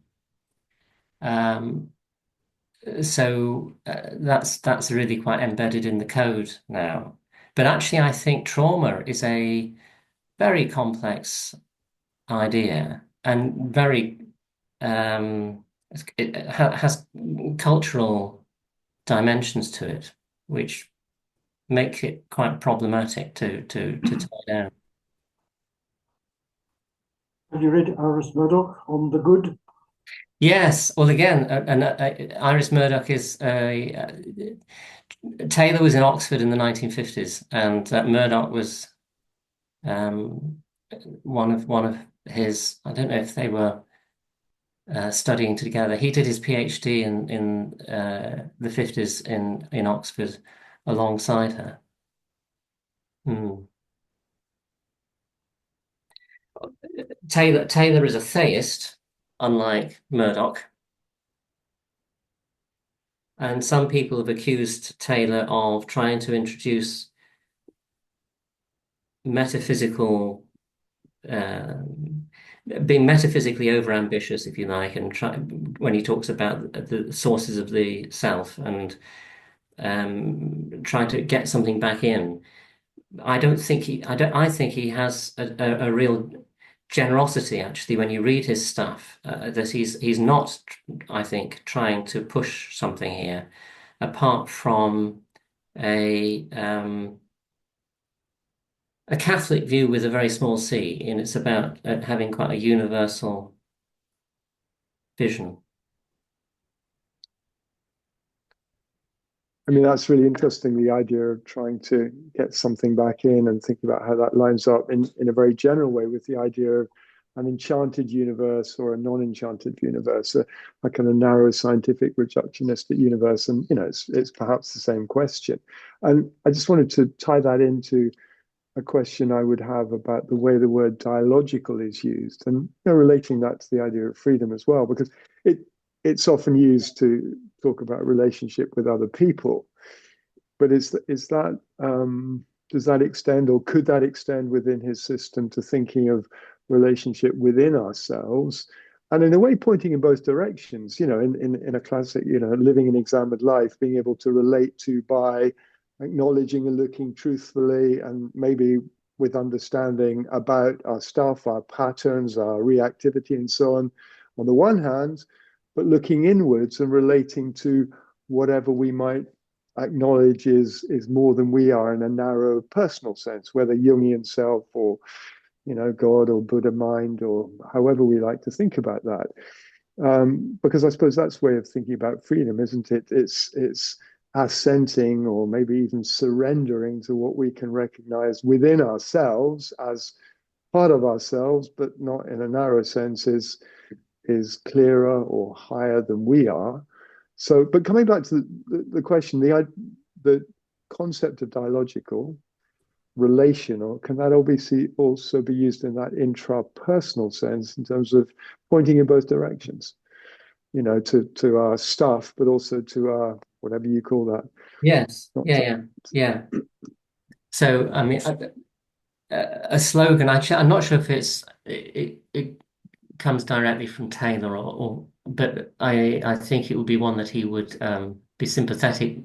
So that's really quite embedded in the code now. But actually, I think trauma is a very complex idea, and it has cultural dimensions to it, which make it quite problematic to tie down. Have you read Iris Murdoch on the good? Yes. Well, again, Iris Murdoch is Taylor was in Oxford in the 1950s, and Murdoch was um, one of his. I don't know if they were studying together. He did his PhD in the 50s in Oxford alongside her. Hmm. Taylor is a theist, unlike Murdoch, and some people have accused Taylor of trying to introduce metaphysical, being metaphysically overambitious, if you like, and when he talks about the sources of the self and trying to get something back in. I don't think he. I don't. I think he has a real generosity actually when you read his stuff. That he's not, I think, trying to push something here, apart from a um, a Catholic view with a very small c, and it's about having quite a universal vision. I mean, that's really interesting, the idea of trying to get something back in and thinking about how that lines up in a very general way with the idea of an enchanted universe or a non-enchanted universe, a kind of narrow scientific reductionistic universe. And, it's perhaps the same question. And I just wanted to tie that into a question I would have about the way the word dialogical is used, and relating that to the idea of freedom as well, because it it's often used to talk about relationship with other people. But is that does that extend, or could that extend within his system to thinking of relationship within ourselves? And in a way, pointing in both directions, in a classic, living an examined life, being able to relate to by acknowledging and looking truthfully and maybe with understanding about our stuff, our patterns, our reactivity, and so on the one hand, but looking inwards and relating to whatever we might acknowledge is more than we are in a narrow personal sense, whether Jungian self or God or Buddha mind, or however we like to think about that. Because I suppose that's a way of thinking about freedom, isn't it? It's assenting or maybe even surrendering to what we can recognize within ourselves as part of ourselves, but not in a narrow sense is clearer or higher than we are. So, but coming back to the question, the concept of dialogical, relational, can that also be used in that intrapersonal sense in terms of pointing in both directions, to our stuff, but also to our whatever you call that. Yes. Yeah. So, I mean, a slogan. I'm not sure if it comes directly from Taylor but I think it would be one that he would be sympathetic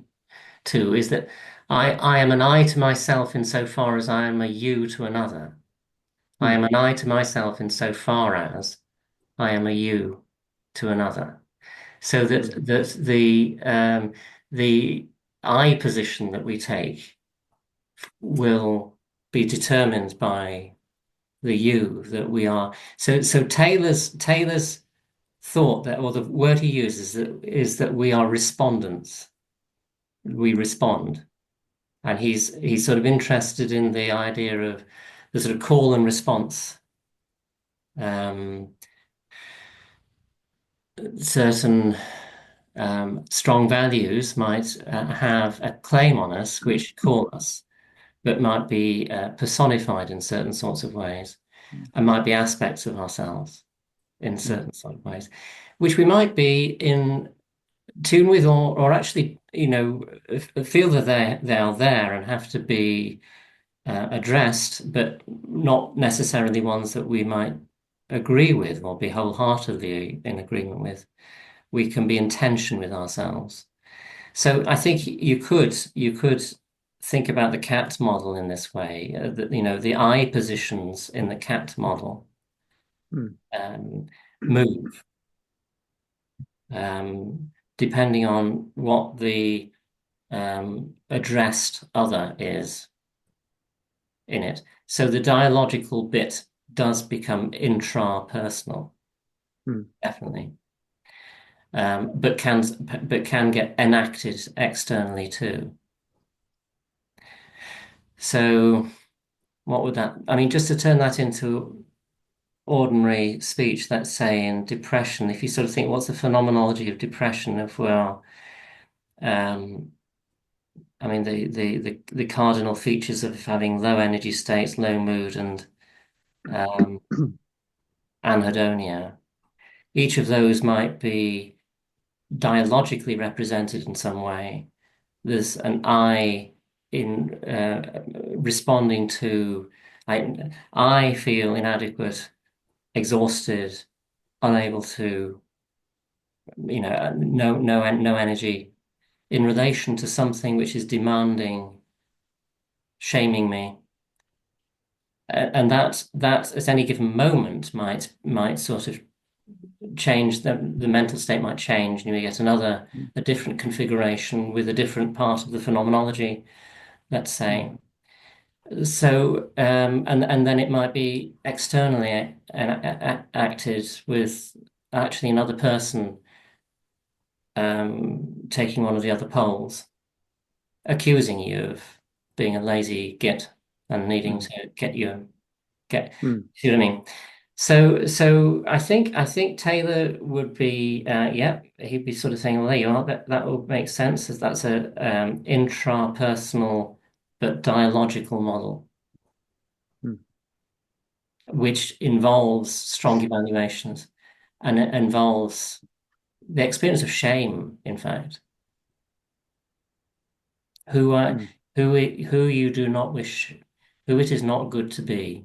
to. Is that I am an I to myself insofar as I am a you to another. I am an I to myself insofar as I am a you to another. So that the I position that we take will be determined by the you that we are. So Taylor's thought that, or the word he uses is that we are respondents. We respond, and he's sort of interested in the idea of the sort of call and response. Certain strong values might have a claim on us, which call us, but might be personified in certain sorts of ways, and might be aspects of ourselves in certain sort of ways, which we might be in tune with, or actually, feel that they are there and have to be addressed, but not necessarily ones that we might agree with or be wholeheartedly in agreement with. We can be in tension with ourselves. So I think you could think about the cat model in this way. The I positions in the cat model move depending on what the addressed other is in it. So the dialogical bit does become intrapersonal, definitely. but can get enacted externally too. So what would that, I mean, just to turn that into ordinary speech, let's say in depression, if you sort of think, what's the phenomenology of depression? If we're, I mean, the cardinal features of having low energy states, low mood, and anhedonia. Each of those might be dialogically represented in some way. There's an I in responding to, I feel inadequate, exhausted, unable to, no energy in relation to something which is demanding, shaming me. And that at any given moment might sort of change, the mental state might change, and you get a different configuration with a different part of the phenomenology, let's say. So and then it might be externally acted with actually another person taking one of the other poles, accusing you of being a lazy git and needing to see what I mean? So I think Taylor would be he'd be sort of saying, well, there you are, that will make sense, as that's a intrapersonal but dialogical model, which involves strong evaluations, and it involves the experience of shame, in fact. Who you do not wish, who it is not good to be.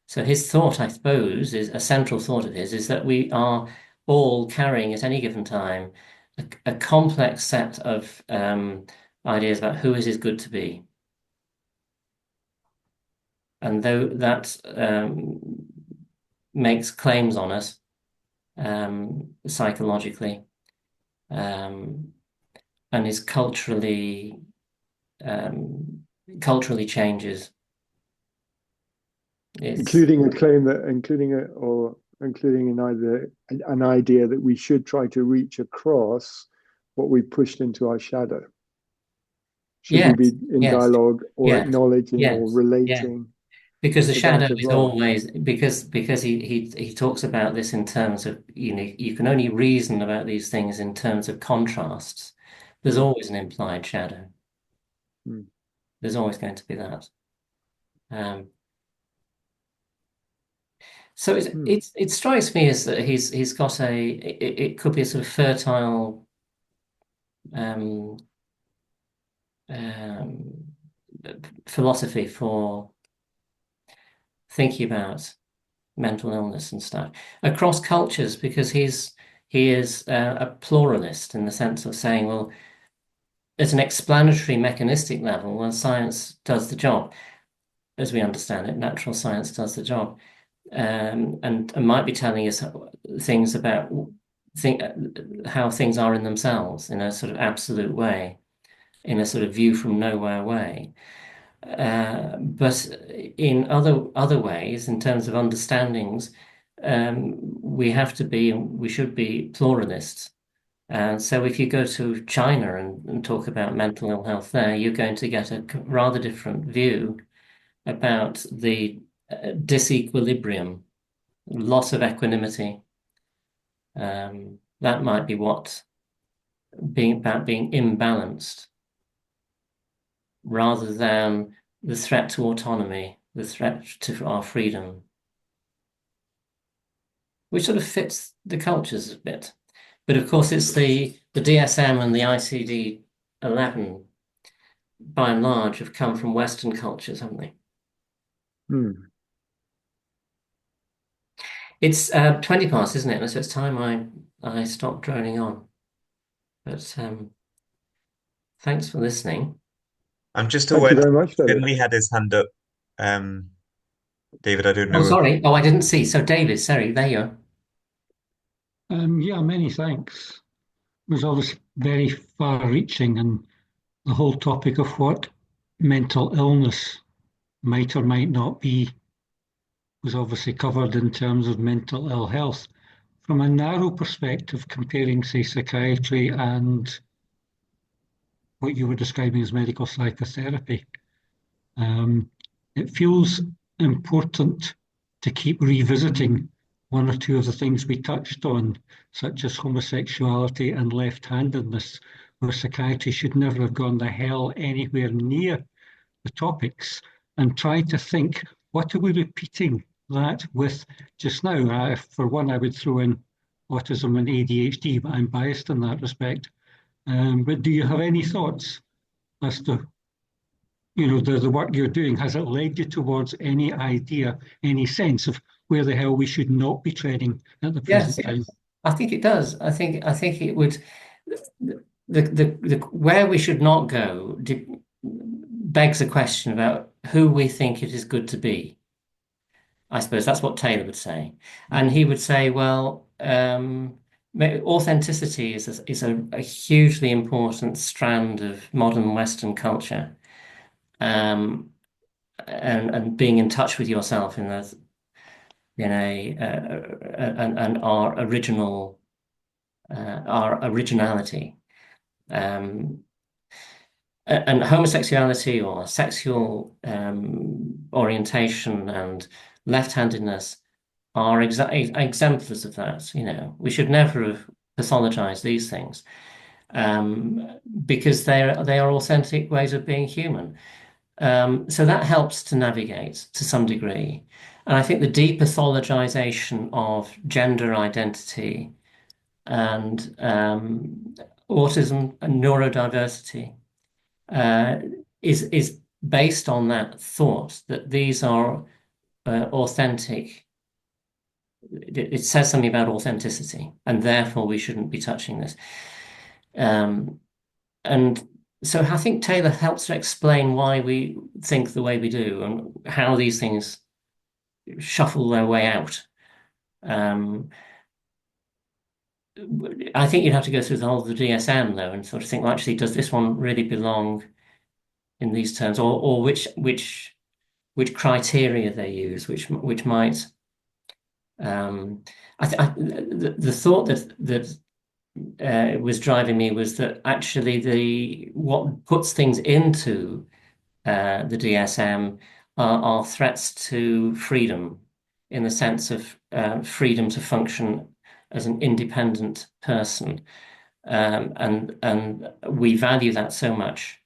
So his thought, I suppose, is a central thought of his, is that we are all carrying at any given time a complex set of ideas about who it is good to be. And though that makes claims on us psychologically, and is culturally changes. Including a claim that, including an idea that we should try to reach across what we pushed into our shadow. Should we be in dialogue or acknowledging or relating? Because the shadow is always, because he talks about this in terms of, you can only reason about these things in terms of contrasts. There's always an implied shadow. There's always going to be that. So it strikes me as that he's got it could be a sort of fertile philosophy for thinking about mental illness and stuff across cultures, because he is a pluralist in the sense of saying, well, at an explanatory mechanistic level, well, science does the job as we understand it. Natural science does the job, and might be telling us things about how things are in themselves in a sort of absolute way, in a sort of view from nowhere way. But in other ways, in terms of understandings, we should be pluralists. So if you go to China and talk about mental ill health there, you're going to get a rather different view about the disequilibrium, loss of equanimity. That might be being imbalanced, rather than the threat to autonomy, the threat to our freedom, which sort of fits the cultures a bit. But of course, it's the DSM and the ICD-11, by and large, have come from Western cultures, haven't they? It's 20 past, isn't it? So it's time I stop droning on. But thanks for listening. I'm just aware that Finley had his hand up. David, I don't know. Oh, sorry. Oh, I didn't see. So David, sorry, there you are. Yeah, many thanks. It was obviously very far-reaching, and the whole topic of what mental illness might or might not be was obviously covered in terms of mental ill health. from a narrow perspective, comparing, say, psychiatry and what you were describing as medical psychotherapy, it feels important to keep revisiting one or two of the things we touched on, such as homosexuality and left-handedness, where psychiatry should never have gone to hell anywhere near the topics, and try to think, what are we repeating that with just now? For one, I would throw in autism and ADHD, but I'm biased in that respect. But do you have any thoughts as to, the work you're doing? Has it led you towards any idea, any sense of where the hell we should not be treading at the present time? I think it does. I think it would. The where we should not go begs a question about who we think it is good to be. I suppose that's what Taylor would say, and he would say, well, authenticity is a hugely important strand of modern Western culture, and being in touch with yourself and our originality. And homosexuality or sexual orientation and left-handedness are exemplars of that. We should never have pathologized these things, because they are authentic ways of being human. So that helps to navigate to some degree. And I think the depathologization of gender identity and autism and neurodiversity is based on that thought that these are authentic. It says something about authenticity, and therefore we shouldn't be touching this. And so I think Taylor helps to explain why we think the way we do and how these things shuffle their way out. I think you'd have to go through the whole of the DSM though, and sort of think, well, actually, does this one really belong in these terms, or which criteria they use, which might. The thought that was driving me was that actually what puts things into the DSM are threats to freedom, in the sense of freedom to function as an independent person, and we value that so much.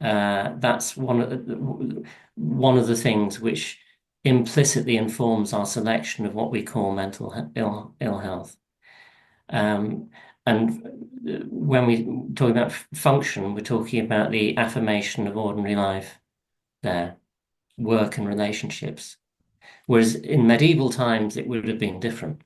That's one of the things which implicitly informs our selection of what we call mental ill health. And when we talk about function, we're talking about the affirmation of ordinary life there, work and relationships. Whereas in medieval times, it would have been different.